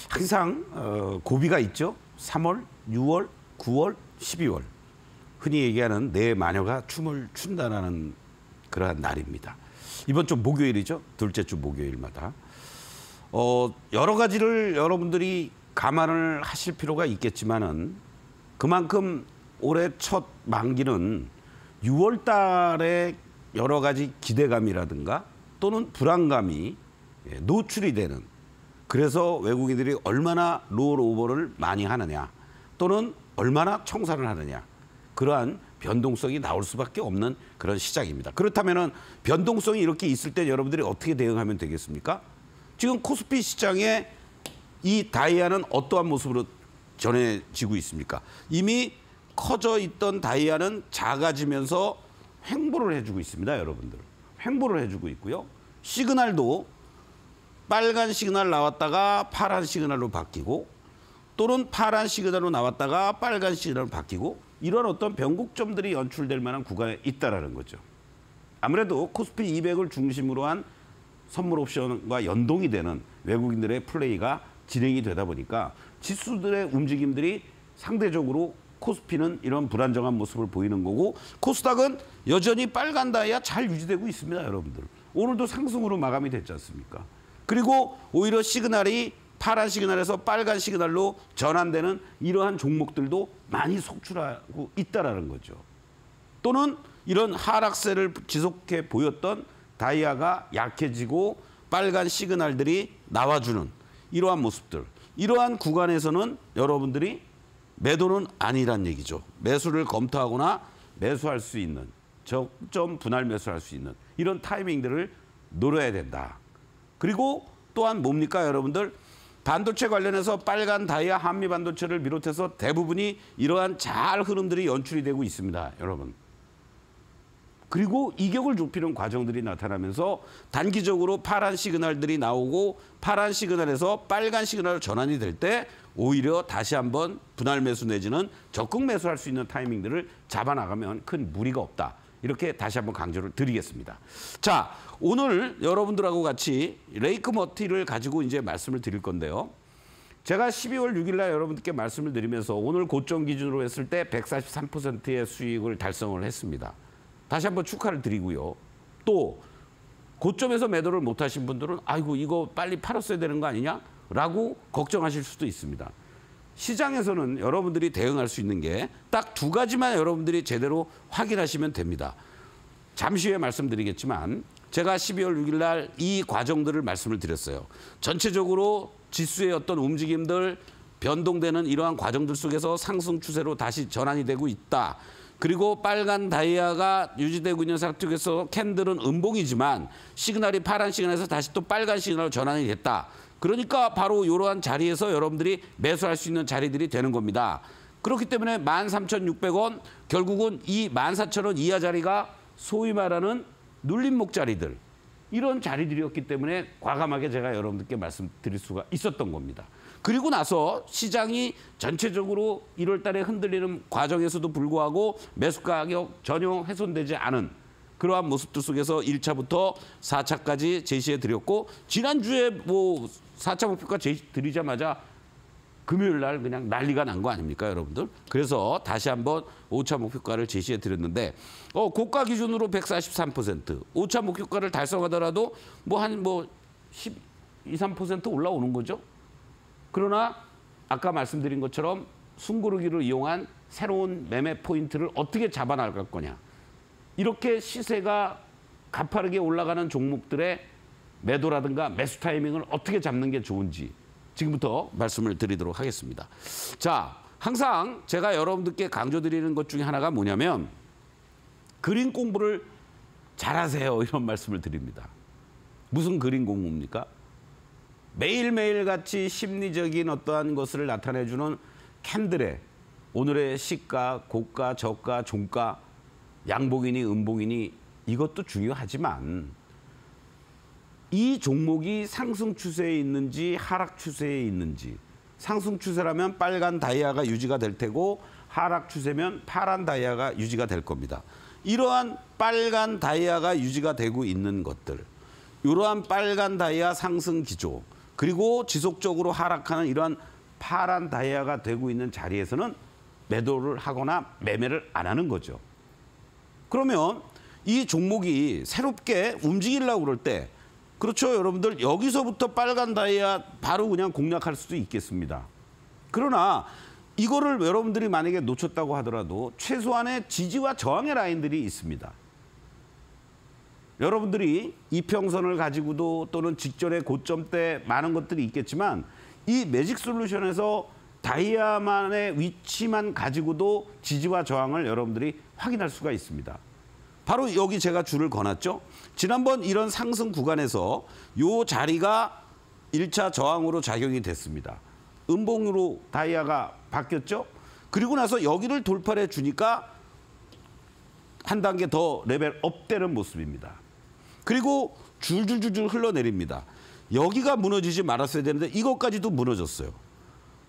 [SPEAKER 2] 항상 고비가 있죠. 3월, 6월, 9월, 12월. 흔히 얘기하는 내 마녀가 춤을 춘다라는 그러한 날입니다. 이번 주 목요일이죠. 둘째 주 목요일마다. 여러 가지를 여러분들이 감안을 하실 필요가 있겠지만은 그만큼 올해 첫 만기는 6월 달에 여러 가지 기대감이라든가 또는 불안감이 노출이 되는, 그래서 외국인들이 얼마나 롤오버를 많이 하느냐 또는 얼마나 청산을 하느냐, 그러한 변동성이 나올 수밖에 없는 그런 시장입니다. 그렇다면 변동성이 이렇게 있을 때 여러분들이 어떻게 대응하면 되겠습니까? 지금 코스피 시장에 이 다이아는 어떠한 모습으로 전해지고 있습니까? 이미 커져 있던 다이아는 작아지면서 횡보를 해주고 있습니다, 여러분들. 횡보를 해주고 있고요. 시그널도 빨간 시그널 나왔다가 파란 시그널로 바뀌고, 또는 파란 시그널로 나왔다가 빨간 시그널로 바뀌고, 이런 어떤 변곡점들이 연출될 만한 구간에 있다라는 거죠. 아무래도 코스피 200을 중심으로 한 선물 옵션과 연동이 되는 외국인들의 플레이가 진행이 되다 보니까 지수들의 움직임들이 상대적으로 코스피는 이런 불안정한 모습을 보이는 거고, 코스닥은 여전히 빨간 다이아 잘 유지되고 있습니다, 여러분들. 오늘도 상승으로 마감이 됐지 않습니까? 그리고 오히려 시그널이 파란 시그널에서 빨간 시그널로 전환되는 이러한 종목들도 많이 속출하고 있다라는 거죠. 또는 이런 하락세를 지속해 보였던 다이아가 약해지고 빨간 시그널들이 나와주는 이러한 모습들. 이러한 구간에서는 여러분들이 매도는 아니란 얘기죠. 매수를 검토하거나 매수할 수 있는, 적점 분할 매수할 수 있는 이런 타이밍들을 노려야 된다. 그리고 또한 뭡니까, 여러분들? 반도체 관련해서 빨간 다이아, 한미 반도체를 비롯해서 대부분이 이러한 잘 흐름들이 연출이 되고 있습니다, 여러분. 그리고 이격을 좁히는 과정들이 나타나면서 단기적으로 파란 시그널들이 나오고, 파란 시그널에서 빨간 시그널로 전환이 될 때 오히려 다시 한번 분할 매수 내지는 적극 매수할 수 있는 타이밍들을 잡아나가면 큰 무리가 없다. 이렇게 다시 한번 강조를 드리겠습니다. 자, 오늘 여러분들하고 같이 레이크 머티를 가지고 이제 말씀을 드릴 건데요. 제가 12월 6일 날 여러분들께 말씀을 드리면서 오늘 고점 기준으로 했을 때 143%의 수익을 달성을 했습니다. 다시 한번 축하를 드리고요. 또 고점에서 매도를 못하신 분들은 아이고 이거 빨리 팔았어야 되는 거 아니냐라고 걱정하실 수도 있습니다. 시장에서는 여러분들이 대응할 수 있는 게 딱 두 가지만 여러분들이 제대로 확인하시면 됩니다. 잠시 후에 말씀드리겠지만 제가 12월 6일 날 이 과정들을 말씀을 드렸어요. 전체적으로 지수의 어떤 움직임들, 변동되는 이러한 과정들 속에서 상승 추세로 다시 전환이 되고 있다. 그리고 빨간 다이아가 유지되고 있는 상태 속에서 캔들은 음봉이지만 시그널이 파란 시그널에서 다시 또 빨간 시그널로 전환이 됐다. 그러니까 바로 이러한 자리에서 여러분들이 매수할 수 있는 자리들이 되는 겁니다. 그렇기 때문에 13,600원, 결국은 이 14,000원 이하 자리가 소위 말하는 눌림목 자리들, 이런 자리들이었기 때문에 과감하게 제가 여러분들께 말씀드릴 수가 있었던 겁니다. 그리고 나서 시장이 전체적으로 1월 달에 흔들리는 과정에서도 불구하고 매수 가격 전혀 훼손되지 않은 그러한 모습들 속에서 1차부터 4차까지 제시해 드렸고, 지난주에 뭐 4차 목표가 제시 드리자마자 금요일 날 그냥 난리가 난 거 아닙니까, 여러분들? 그래서 다시 한번 5차 목표가를 제시해 드렸는데 고가 기준으로 143%, 5차 목표가를 달성하더라도 한 12, 3% 올라오는 거죠. 그러나 아까 말씀드린 것처럼 숨고르기를 이용한 새로운 매매 포인트를 어떻게 잡아나갈 거냐. 이렇게 시세가 가파르게 올라가는 종목들의 매도라든가 매수 타이밍을 어떻게 잡는 게 좋은지 지금부터 말씀을 드리도록 하겠습니다. 자, 항상 제가 여러분들께 강조드리는 것 중에 하나가 뭐냐면 그림 공부를 잘하세요, 이런 말씀을 드립니다. 무슨 그림 공부입니까? 매일매일 같이 심리적인 어떠한 것을 나타내주는 캔들의 오늘의 시가, 고가, 저가, 종가, 양봉이니 음봉이니 이것도 중요하지만 이 종목이 상승 추세에 있는지 하락 추세에 있는지, 상승 추세라면 빨간 다이아가 유지가 될 테고 하락 추세면 파란 다이아가 유지가 될 겁니다. 이러한 빨간 다이아가 유지가 되고 있는 것들, 이러한 빨간 다이아 상승 기조, 그리고 지속적으로 하락하는 이러한 파란 다이아가 되고 있는 자리에서는 매도를 하거나 매매를 안 하는 거죠. 그러면 이 종목이 새롭게 움직이려고 그럴 때, 그렇죠, 여러분들, 여기서부터 빨간 다이아 바로 그냥 공략할 수도 있겠습니다. 그러나 이거를 여러분들이 만약에 놓쳤다고 하더라도 최소한의 지지와 저항의 라인들이 있습니다. 여러분들이 이평선을 가지고도 또는 직전의 고점 때 많은 것들이 있겠지만 이 매직 솔루션에서 다이아만의 위치만 가지고도 지지와 저항을 여러분들이 확인할 수가 있습니다. 바로 여기 제가 줄을 거놨죠. 지난번 이런 상승 구간에서 이 자리가 1차 저항으로 작용이 됐습니다. 음봉으로 다이아가 바뀌었죠. 그리고 나서 여기를 돌파를 해주니까 한 단계 더 레벨업 되는 모습입니다. 그리고 줄줄줄줄 흘러내립니다. 여기가 무너지지 말았어야 되는데 이것까지도 무너졌어요.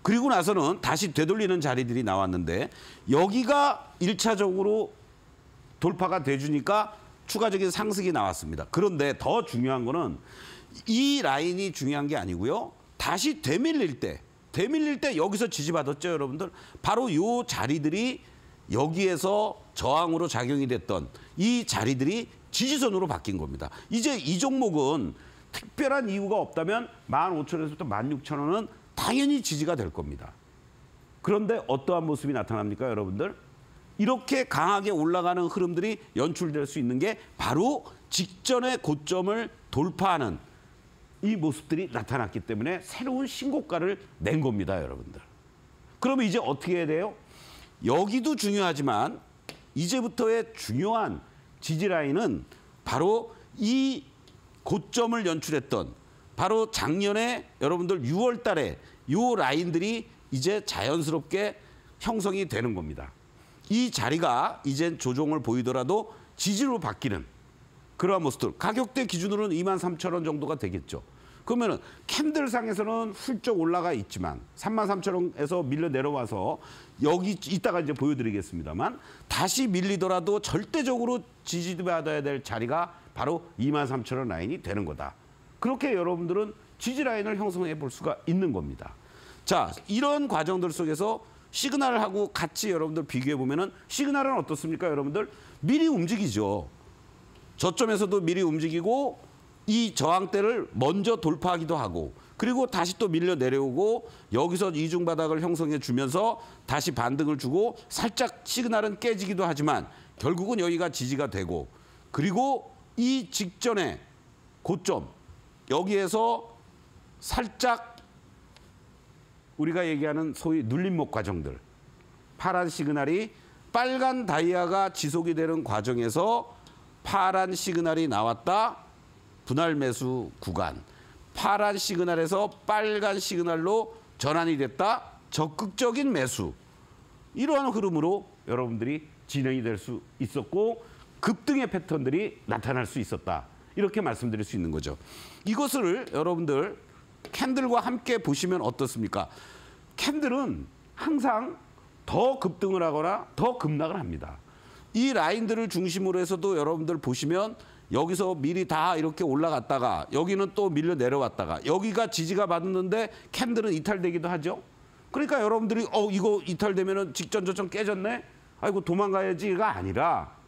[SPEAKER 2] 그리고 나서는 다시 되돌리는 자리들이 나왔는데 여기가 1차적으로 돌파가 돼주니까 추가적인 상승이 나왔습니다. 그런데 더 중요한 거는 이 라인이 중요한 게 아니고요. 다시 되밀릴 때 여기서 지지받았죠, 여러분들. 바로 이 자리들이 여기에서 저항으로 작용이 됐던 이 자리들이 지지선으로 바뀐 겁니다. 이제 이 종목은 특별한 이유가 없다면 15,000원에서부터 16,000원은 당연히 지지가 될 겁니다. 그런데 어떠한 모습이 나타납니까, 여러분들? 이렇게 강하게 올라가는 흐름들이 연출될 수 있는 게 바로 직전의 고점을 돌파하는 이 모습들이 나타났기 때문에 새로운 신고가를 낸 겁니다, 여러분들. 그러면 이제 어떻게 해야 돼요? 여기도 중요하지만 이제부터의 중요한 지지라인은 바로 이 고점을 연출했던 바로 작년에 여러분들 6월 달에 이 라인들이 이제 자연스럽게 형성이 되는 겁니다. 이 자리가 이젠 조정을 보이더라도 지지로 바뀌는 그러한 모습들. 가격대 기준으로는 23,000원 정도가 되겠죠. 그러면은 캔들상에서는 훌쩍 올라가 있지만 33,000원에서 밀려 내려와서 여기 이따가 이제 보여드리겠습니다만 다시 밀리더라도 절대적으로 지지받아야 될 자리가 바로 23,000원 라인이 되는 거다. 그렇게 여러분들은 지지 라인을 형성해 볼 수가 있는 겁니다. 자, 이런 과정들 속에서 시그널하고 같이 여러분들 비교해 보면은 시그널은 어떻습니까, 여러분들? 미리 움직이죠. 저점에서도 미리 움직이고 이 저항대를 먼저 돌파하기도 하고 그리고 다시 또 밀려 내려오고 여기서 이중 바닥을 형성해 주면서 다시 반등을 주고 살짝 시그널은 깨지기도 하지만 결국은 여기가 지지가 되고 그리고 이 직전에 고점 여기에서 살짝 우리가 얘기하는 소위 눌림목 과정들 파란 시그널이 빨간 다이아가 지속이 되는 과정에서 파란 시그널이 나왔다. 분할 매수 구간. 파란 시그널에서 빨간 시그널로 전환이 됐다. 적극적인 매수. 이러한 흐름으로 여러분들이 진행이 될 수 있었고 급등의 패턴들이 나타날 수 있었다. 이렇게 말씀드릴 수 있는 거죠. 이것을 여러분들 캔들과 함께 보시면 어떻습니까? 캔들은 항상 더 급등을 하거나 더 급락을 합니다. 이 라인들을 중심으로 해서도 여러분들 보시면 여기서 미리 다 이렇게 올라갔다가 여기는 또 밀려 내려왔다가 여기가 지지가 받았는데 캔들은 이탈되기도 하죠. 그러니까 여러분들이 이거 이탈되면은 직전 저점 깨졌네? 아이고 도망가야지가 아니라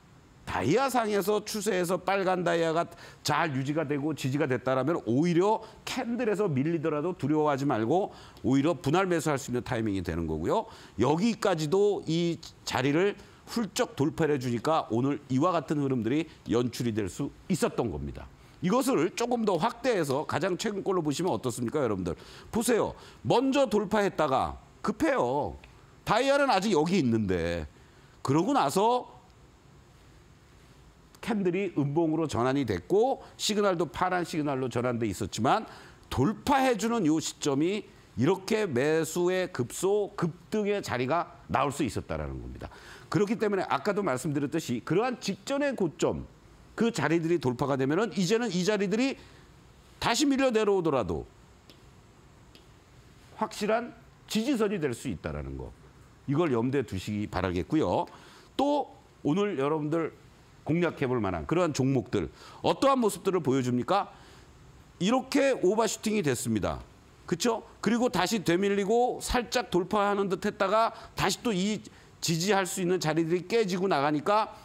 [SPEAKER 2] 다이아상에서 추세에서 빨간 다이아가 잘 유지가 되고 지지가 됐다라면 오히려 캔들에서 밀리더라도 두려워하지 말고 오히려 분할 매수할 수 있는 타이밍이 되는 거고요. 여기까지도 이 자리를 훌쩍 돌파해 주니까 오늘 이와 같은 흐름들이 연출이 될 수 있었던 겁니다. 이것을 조금 더 확대해서 가장 최근 걸로 보시면 어떻습니까, 여러분들? 보세요. 먼저 돌파했다가 급해요. 다이아는 아직 여기 있는데 그러고 나서 캔들이 음봉으로 전환이 됐고 시그널도 파란 시그널로 전환돼 있었지만 돌파해주는 이 시점이 이렇게 매수의 급소, 급등의 자리가 나올 수 있었다는 겁니다. 그렇기 때문에 아까도 말씀드렸듯이 그러한 직전의 고점, 그 자리들이 돌파가 되면은 이제는 이 자리들이 다시 밀려 내려오더라도 확실한 지지선이 될 수 있다는 거. 이걸 염두에 두시기 바라겠고요. 또 오늘 여러분들 공략해볼 만한 그러한 종목들 어떠한 모습들을 보여줍니까? 이렇게 오버슈팅이 됐습니다. 그렇죠? 그리고 다시 되밀리고 살짝 돌파하는 듯 했다가 다시 또 이 지지할 수 있는 자리들이 깨지고 나가니까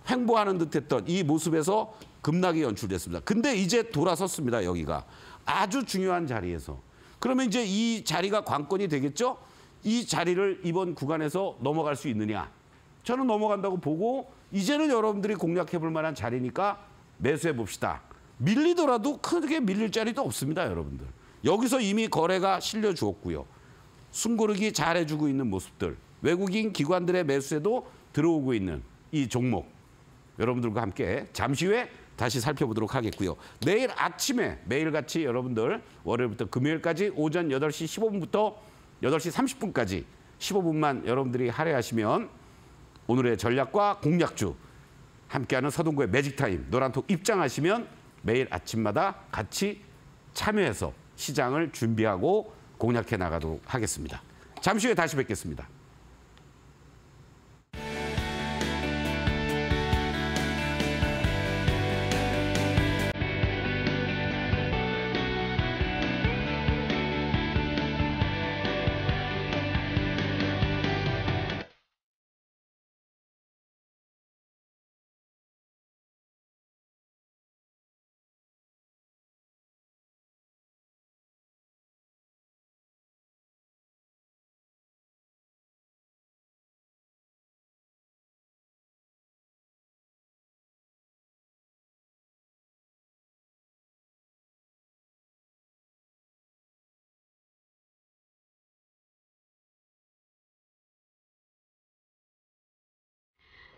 [SPEAKER 2] 횡보하는 듯 했던 이 모습에서 급락이 연출됐습니다. 근데 이제 돌아섰습니다. 여기가. 아주 중요한 자리에서. 그러면 이제 이 자리가 관건이 되겠죠? 이 자리를 이번 구간에서 넘어갈 수 있느냐? 저는 넘어간다고 보고 이제는 여러분들이 공략해볼 만한 자리니까 매수해 봅시다. 밀리더라도 크게 밀릴 자리도 없습니다, 여러분들. 여기서 이미 거래가 실려 주었고요. 숨고르기 잘해주고 있는 모습들. 외국인 기관들의 매수에도 들어오고 있는 이 종목. 여러분들과 함께 잠시 후에 다시 살펴보도록 하겠고요. 내일 아침에 매일같이 여러분들 월요일부터 금요일까지 오전 8시 15분부터 8시 30분까지 15분만 여러분들이 할애하시면 오늘의 전략과 공략주 함께하는 서동구의 매직타임 노란톡 입장하시면 매일 아침마다 같이 참여해서 시장을 준비하고 공략해 나가도록 하겠습니다. 잠시 후에 다시 뵙겠습니다.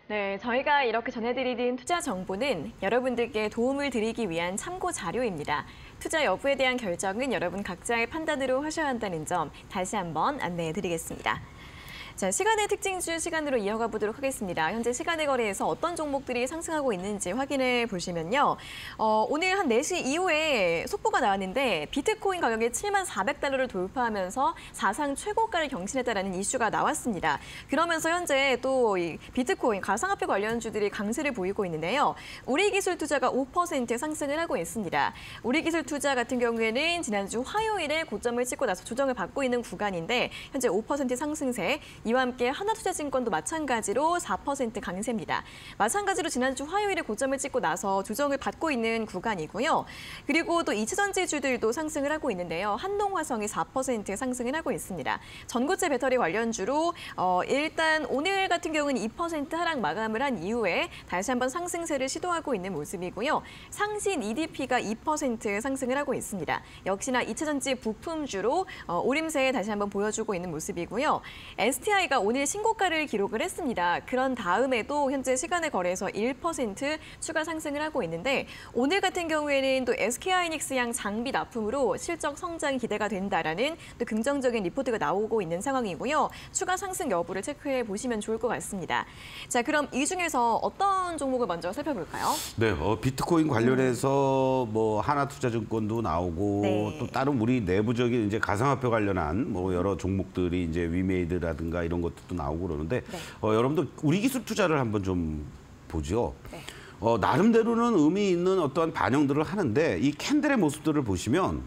[SPEAKER 1] 네, 저희가 이렇게 전해드리는 투자 정보는 여러분들께 도움을 드리기 위한 참고 자료입니다. 투자 여부에 대한 결정은 여러분 각자의 판단으로 하셔야 한다는 점 다시 한번 안내해 드리겠습니다. 자, 시간의 특징주 시간으로 이어가 보도록 하겠습니다. 현재 시간의 거래에서 어떤 종목들이 상승하고 있는지 확인해 보시면요. 오늘 한 4시 이후에 속보가 나왔는데 비트코인 가격이 74,400달러를 돌파하면서 사상 최고가를 경신했다라는 이슈가 나왔습니다. 그러면서 현재 또 이 비트코인 가상화폐 관련주들이 강세를 보이고 있는데요. 우리기술투자가 5% 상승을 하고 있습니다. 우리기술투자 같은 경우에는 지난주 화요일에 고점을 찍고 나서 조정을 받고 있는 구간인데 현재 5% 상승세, 이와 함께 하나투자증권도 마찬가지로 4% 강세입니다. 마찬가지로 지난주 화요일에 고점을 찍고 나서 조정을 받고 있는 구간이고요. 그리고 또 이차전지주들도 상승을 하고 있는데요. 한동화성이 4% 상승을 하고 있습니다. 전고체 배터리 관련주로 일단 오늘 같은 경우는 2% 하락 마감을 한 이후에 다시 한번 상승세를 시도하고 있는 모습이고요. 상신 EDP가 2% 상승을 하고 있습니다. 역시나 이차전지 부품주로 오림세 다시 한번 보여주고 있는 모습이고요. STI가 오늘 신고가를 기록을 했습니다. 그런 다음에도 현재 시간의 거래에서 1% 추가 상승을 하고 있는데 오늘 같은 경우에는 또 SK하이닉스양 장비 납품으로 실적 성장 기대가 된다라는 또 긍정적인 리포트가 나오고 있는 상황이고요. 추가 상승 여부를 체크해 보시면 좋을 것 같습니다. 자, 그럼 이 중에서 어떤 종목을 먼저 살펴볼까요?
[SPEAKER 2] 네, 비트코인 관련해서 뭐 하나투자증권도 나오고
[SPEAKER 1] 네.
[SPEAKER 2] 또 다른 우리 내부적인 이제 가상화폐 관련한 뭐 여러 종목들이 이제 위메이드라든가 이런 것도 나오고 그러는데
[SPEAKER 1] 네.
[SPEAKER 2] 여러분들 우리 기술 투자를 한번 좀 보죠.
[SPEAKER 1] 네.
[SPEAKER 2] 나름대로는 의미 있는 어떠한 반영들을 하는데 이 캔들의 모습들을 보시면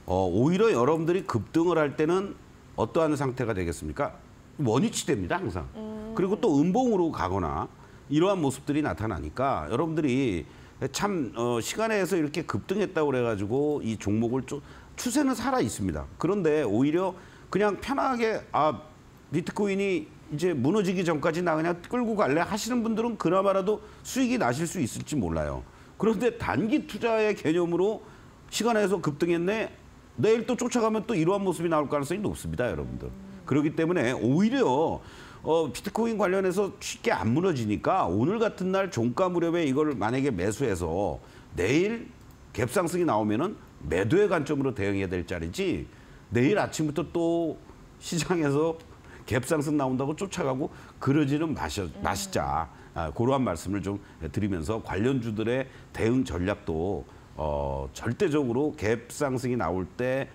[SPEAKER 2] 오히려 여러분들이 급등을 할 때는 어떠한 상태가 되겠습니까? 원위치됩니다, 항상. 그리고 또 음봉으로 가거나 이러한 모습들이 나타나니까 여러분들이 참 시간에서 이렇게 급등했다고 그래가지고 이 종목을 추세는 살아 있습니다. 그런데 오히려 그냥 편하게 비트코인이 이제 무너지기 전까지 나 그냥 끌고 갈래 하시는 분들은 그나마라도 수익이 나실 수 있을지 몰라요. 그런데 단기 투자의 개념으로 시간에서 급등했네. 내일 또 쫓아가면 또 이러한 모습이 나올 가능성이 높습니다, 여러분들. 그렇기 때문에 오히려 비트코인 관련해서 쉽게 안 무너지니까 오늘 같은 날 종가 무렵에 이걸 만약에 매수해서 내일 갭상승이 나오면은 매도의 관점으로 대응해야 될 자리지 내일 아침부터 또 시장에서 갭상승 나온다고 쫓아가고 그러지는 마시자. 그러한 말씀을 좀 드리면서 관련주들의 대응 전략도 절대적으로 갭상승이 나올 때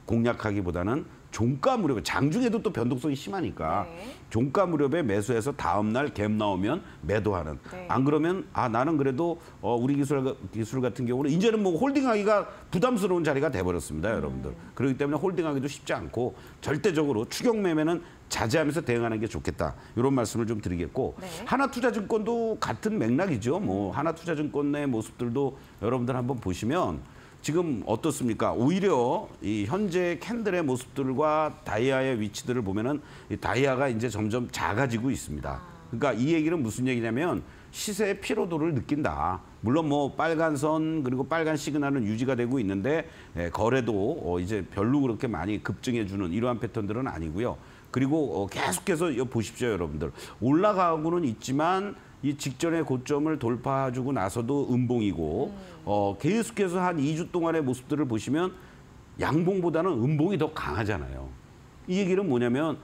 [SPEAKER 2] 공략하기보다는 종가 무렵에 장중에도 또 변동성이 심하니까
[SPEAKER 1] 네.
[SPEAKER 2] 종가 무렵에 매수해서 다음 날 갭 나오면 매도하는.
[SPEAKER 1] 네.
[SPEAKER 2] 안 그러면 나는 그래도 우리 기술 같은 경우는 이제는 뭐 홀딩하기가 부담스러운 자리가 돼버렸습니다, 여러분들. 그렇기 때문에 홀딩하기도 쉽지 않고 절대적으로 추격 매매는 자제하면서 대응하는 게 좋겠다. 이런 말씀을 좀 드리겠고
[SPEAKER 1] 네.
[SPEAKER 2] 하나투자증권도 같은 맥락이죠. 뭐 하나투자증권의 모습들도 여러분들 한번 보시면 지금 어떻습니까? 오히려 이 현재 캔들의 모습들과 다이아의 위치들을 보면은 이 다이아가 이제 점점 작아지고 있습니다. 그러니까 이 얘기는 무슨 얘기냐면 시세의 피로도를 느낀다. 물론 뭐 빨간 선 그리고 빨간 시그널은 유지가 되고 있는데 거래도 이제 별로 그렇게 많이 급증해주는 이러한 패턴들은 아니고요. 그리고 계속해서 보십시오, 여러분들. 올라가고는 있지만 이 직전의 고점을 돌파해주고 나서도 음봉이고 계속해서 한 2주 동안의 모습들을 보시면 양봉보다는 음봉이 더 강하잖아요. 이 얘기는 뭐냐면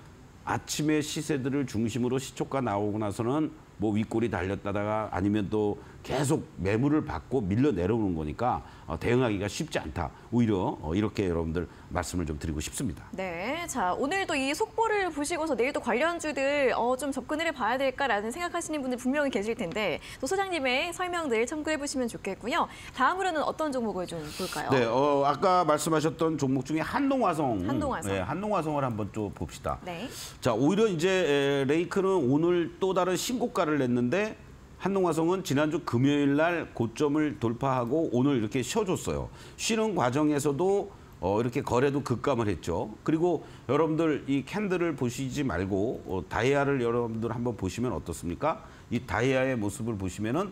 [SPEAKER 2] 아침에 시세들을 중심으로 시초가 나오고 나서는 뭐 윗골이 달렸다가 아니면 또 계속 매물을 받고 밀려 내려오는 거니까 대응하기가 쉽지 않다. 오히려 이렇게 여러분들 말씀을 좀 드리고 싶습니다.
[SPEAKER 1] 네, 자 오늘도 이 속보를 보시고서 내일 또 관련주들 좀 접근을 해봐야 될까라는 생각하시는 분들 분명히 계실 텐데 또 소장님의 설명들 참고해 보시면 좋겠고요. 다음으로는 어떤 종목을 좀 볼까요?
[SPEAKER 2] 네, 아까 말씀하셨던 종목 중에 한농화성.
[SPEAKER 1] 한농화성.
[SPEAKER 2] 네, 한농화성을 한번 좀 봅시다.
[SPEAKER 1] 네.
[SPEAKER 2] 자, 오히려 이제 레이크는 오늘 또 다른 신고가를 냈는데 한농화성은 지난주 금요일 날 고점을 돌파하고 오늘 이렇게 쉬어줬어요. 쉬는 과정에서도 이렇게 거래도 급감을 했죠. 그리고 여러분들 이 캔들을 보시지 말고 다이아를 여러분들 한번 보시면 어떻습니까? 이 다이아의 모습을 보시면은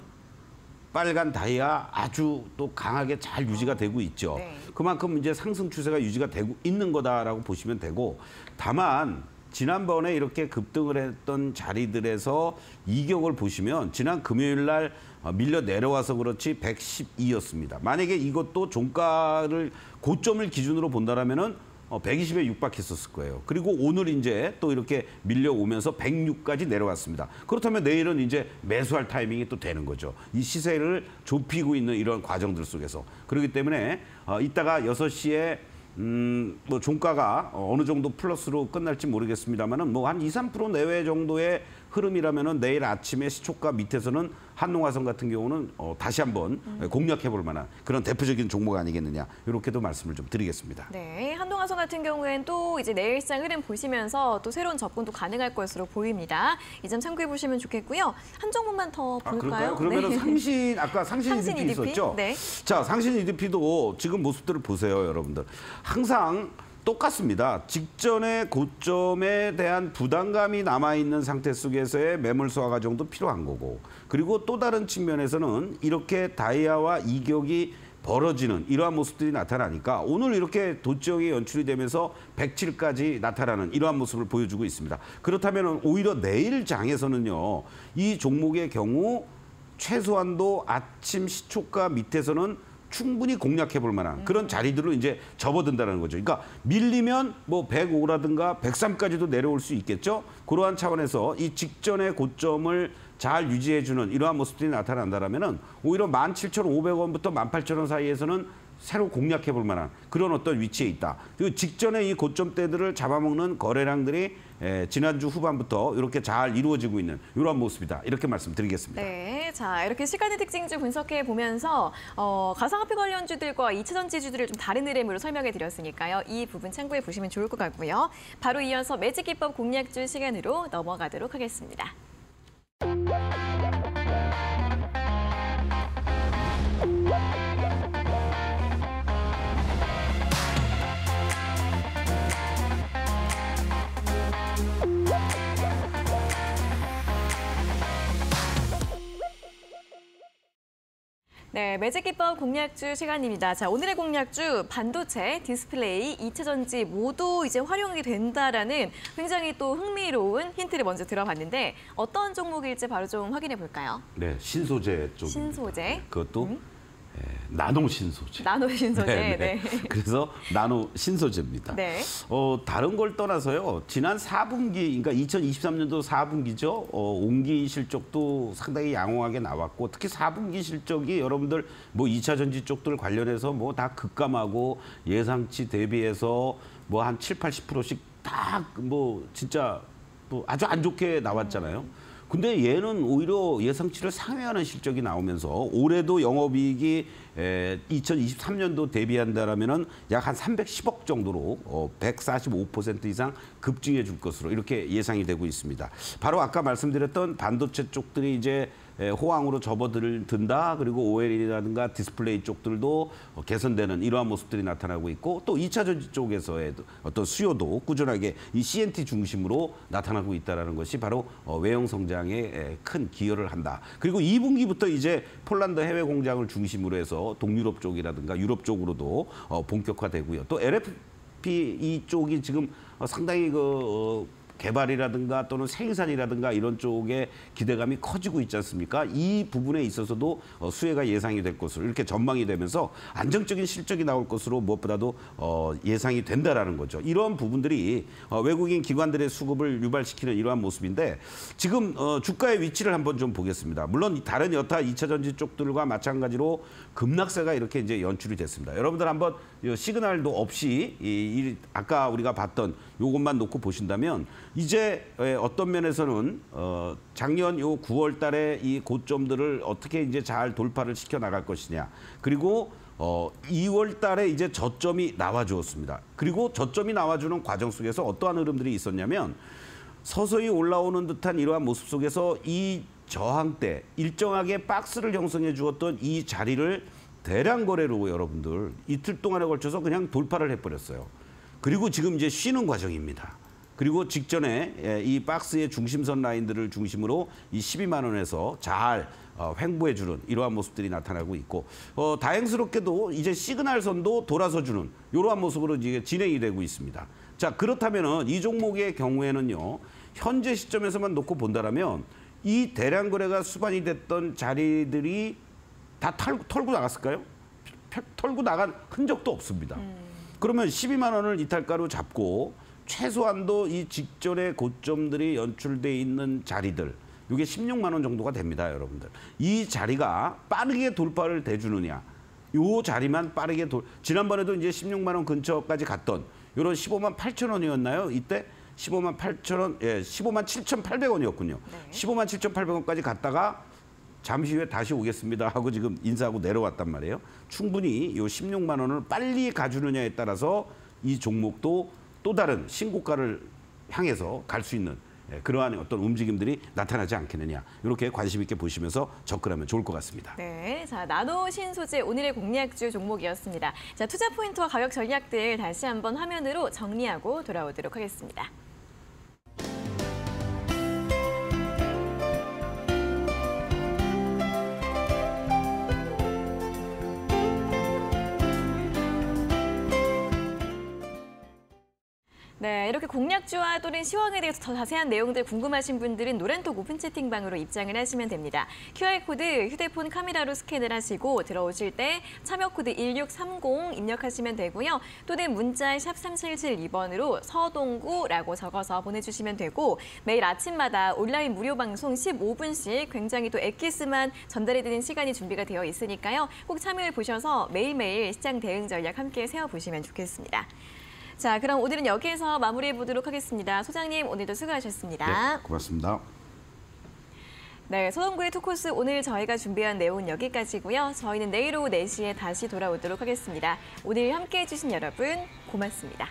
[SPEAKER 2] 빨간 다이아 아주 또 강하게 잘 유지가 되고 있죠.
[SPEAKER 1] 네.
[SPEAKER 2] 그만큼 이제 상승 추세가 유지가 되고 있는 거다라고 보시면 되고 다만 지난번에 이렇게 급등을 했던 자리들에서 이격을 보시면 지난 금요일 날 밀려 내려와서 그렇지 112였습니다. 만약에 이것도 종가를 고점을 기준으로 본다라면은 120에 육박했었을 거예요. 그리고 오늘 이제 또 이렇게 밀려오면서 106까지 내려왔습니다. 그렇다면 내일은 이제 매수할 타이밍이 또 되는 거죠. 이 시세를 좁히고 있는 이런 과정들 속에서. 그렇기 때문에 이따가 6시에 뭐 종가가 어느 정도 플러스로 끝날지 모르겠습니다만은 뭐 한 2, 3% 내외 정도의 흐름이라면은 내일 아침에 시초가 밑에서는 한농화성 같은 경우는 다시 한번 공략해 볼 만한 그런 대표적인 종목 아니겠느냐 이렇게도 말씀을 좀 드리겠습니다.
[SPEAKER 1] 네, 한동화성 같은 경우에는 또 이제 내일 시장 흐름 보시면서 또 새로운 접근도 가능할 것으로 보입니다. 이 점 참고해 보시면 좋겠고요. 한 종목만 더 볼까요?
[SPEAKER 2] 그러면은
[SPEAKER 1] 네.
[SPEAKER 2] 아까 상신
[SPEAKER 1] 상신
[SPEAKER 2] EDP
[SPEAKER 1] EDP?
[SPEAKER 2] 있었죠?
[SPEAKER 1] 네.
[SPEAKER 2] 자, 상신 EDP도 지금 모습들을 보세요, 여러분들. 항상 똑같습니다. 직전의 고점에 대한 부담감이 남아있는 상태 속에서의 매물 소화 과정도 필요한 거고 그리고 또 다른 측면에서는 이렇게 다이아와 이격이 벌어지는 이러한 모습들이 나타나니까 오늘 이렇게 도지형이 연출이 되면서 107까지 나타나는 이러한 모습을 보여주고 있습니다. 그렇다면 오히려 내일 장에서는요. 이 종목의 경우 최소한도 아침 시초가 밑에서는 충분히 공략해 볼 만한 그런 자리들로 이제 접어든다는 거죠. 그러니까 밀리면 뭐 105라든가 103까지도 내려올 수 있겠죠. 그러한 차원에서 이 직전의 고점을 잘 유지해주는 이러한 모습들이 나타난다면은 오히려 17,500원부터 18,000원 사이에서는 새로 공략해 볼 만한 그런 어떤 위치에 있다. 그리고 직전에 이 고점대들을 잡아먹는 거래량들이 지난주 후반부터 이렇게 잘 이루어지고 있는 이런 모습이다. 이렇게 말씀드리겠습니다.
[SPEAKER 1] 네, 자 이렇게 시간의 특징주 분석해 보면서 가상화폐 관련주들과 2차전지주들을 좀 다른 흐름으로 설명해 드렸으니까요. 이 부분 참고해 보시면 좋을 것 같고요. 바로 이어서 매직기법 공략주 시간으로 넘어가도록 하겠습니다. 네, 매직기법 공략주 시간입니다. 자, 오늘의 공략주 반도체, 디스플레이, 2차전지 모두 이제 활용이 된다라는 굉장히 또 흥미로운 힌트를 먼저 들어봤는데 어떤 종목일지 바로 좀 확인해 볼까요?
[SPEAKER 2] 네, 신소재 쪽.
[SPEAKER 1] 신소재.
[SPEAKER 2] 그것도 나노 신소재.
[SPEAKER 1] 나노 신소재. 네.
[SPEAKER 2] 그래서 나노 신소재입니다.
[SPEAKER 1] 네.
[SPEAKER 2] 다른 걸 떠나서요. 지난 4분기, 그러니까 2023년도 4분기죠. 온기 실적도 상당히 양호하게 나왔고 특히 4분기 실적이 여러분들 뭐 2차 전지 쪽들 관련해서 뭐 다 급감하고 예상치 대비해서 뭐 한 7, 80%씩 다 뭐 진짜 뭐 아주 안 좋게 나왔잖아요. 근데 얘는 오히려 예상치를 상회하는 실적이 나오면서 올해도 영업이익이 2023년도 대비한다라면은 약 한 310억 정도로 145% 이상 급증해 줄 것으로 이렇게 예상이 되고 있습니다. 바로 아까 말씀드렸던 반도체 쪽들이 이제 호황으로 접어든다. 그리고 OLED라든가 디스플레이 쪽들도 개선되는 이러한 모습들이 나타나고 있고 또 2차 전지 쪽에서의 어떤 수요도 꾸준하게 이 CNT 중심으로 나타나고 있다는 것이 바로 외형 성장에 큰 기여를 한다. 그리고 2분기부터 이제 폴란드 해외 공장을 중심으로 해서 동유럽 쪽이라든가 유럽 쪽으로도 본격화되고요. 또 LFP 이쪽이 지금 상당히 개발이라든가 또는 생산이라든가 이런 쪽에 기대감이 커지고 있지 않습니까? 이 부분에 있어서도 수혜가 예상이 될 것으로 이렇게 전망이 되면서 안정적인 실적이 나올 것으로 무엇보다도 예상이 된다라는 거죠. 이러한 부분들이 외국인 기관들의 수급을 유발시키는 이러한 모습인데 지금 주가의 위치를 한번 좀 보겠습니다. 물론 다른 여타 2차 전지 쪽들과 마찬가지로 급락세가 이렇게 이제 연출이 됐습니다. 여러분들 한번 시그널도 없이 아까 우리가 봤던 요것만 놓고 보신다면 이제 어떤 면에서는 작년 요 9월 달에 이 고점들을 어떻게 이제 잘 돌파를 시켜 나갈 것이냐. 그리고 2월 달에 이제 저점이 나와 주었습니다. 그리고 저점이 나와주는 과정 속에서 어떠한 흐름들이 있었냐면 서서히 올라오는 듯한 이러한 모습 속에서 이 저항대 일정하게 박스를 형성해 주었던 이 자리를 대량 거래로 여러분들 이틀 동안에 걸쳐서 그냥 돌파를 해버렸어요. 그리고 지금 이제 쉬는 과정입니다. 그리고 직전에 이 박스의 중심선 라인들을 중심으로 이 12만 원에서 잘 횡보해주는 이러한 모습들이 나타나고 있고 다행스럽게도 이제 시그널선도 돌아서주는 이러한 모습으로 이제 진행이 되고 있습니다. 자 그렇다면은 이 종목의 경우에는요 현재 시점에서만 놓고 본다라면 이 대량 거래가 수반이 됐던 자리들이 다 털고 나갔을까요? 털고 나간 흔적도 없습니다. 그러면 12만 원을 이탈가로 잡고 최소한도 이 직전의 고점들이 연출돼 있는 자리들 이게 16만 원 정도가 됩니다, 여러분들. 이 자리가 빠르게 돌파를 대주느냐, 요 자리만 빠르게 지난번에도 이제 16만 원 근처까지 갔던 요런 15만 8천 원이었나요? 이때 15만 8천 원, 15만 7,800원이었군요. 네. 15만 7,800원까지 갔다가 잠시 후에 다시 오겠습니다 하고 지금 인사하고 내려왔단 말이에요. 충분히 요 16만 원을 빨리 가주느냐에 따라서 이 종목도 또 다른 신고가를 향해서 갈 수 있는 그러한 어떤 움직임들이 나타나지 않겠느냐. 이렇게 관심 있게 보시면서 접근하면 좋을 것 같습니다.
[SPEAKER 1] 네, 자 나노 신소재 오늘의 공략주 종목이었습니다. 자 투자 포인트와 가격 전략들 다시 한번 화면으로 정리하고 돌아오도록 하겠습니다. 네, 이렇게 공략주와 또는 시황에 대해서 더 자세한 내용들 궁금하신 분들은 노란톡 오픈 채팅방으로 입장을 하시면 됩니다. QR코드 휴대폰 카메라로 스캔을 하시고 들어오실 때 참여코드 1630 입력하시면 되고요. 또는 문자 샵 3772번으로 서동구라고 적어서 보내주시면 되고 매일 아침마다 온라인 무료 방송 15분씩 굉장히 또 엑기스만 전달해드리는 시간이 준비가 되어 있으니까요. 꼭 참여해 보셔서 매일매일 시장 대응 전략 함께 세워보시면 좋겠습니다. 자, 그럼 오늘은 여기에서 마무리해 보도록 하겠습니다. 소장님, 오늘도 수고하셨습니다.
[SPEAKER 2] 네, 고맙습니다.
[SPEAKER 1] 네, 서동구의 투코스 오늘 저희가 준비한 내용은 여기까지고요. 저희는 내일 오후 4시에 다시 돌아오도록 하겠습니다. 오늘 함께해 주신 여러분 고맙습니다.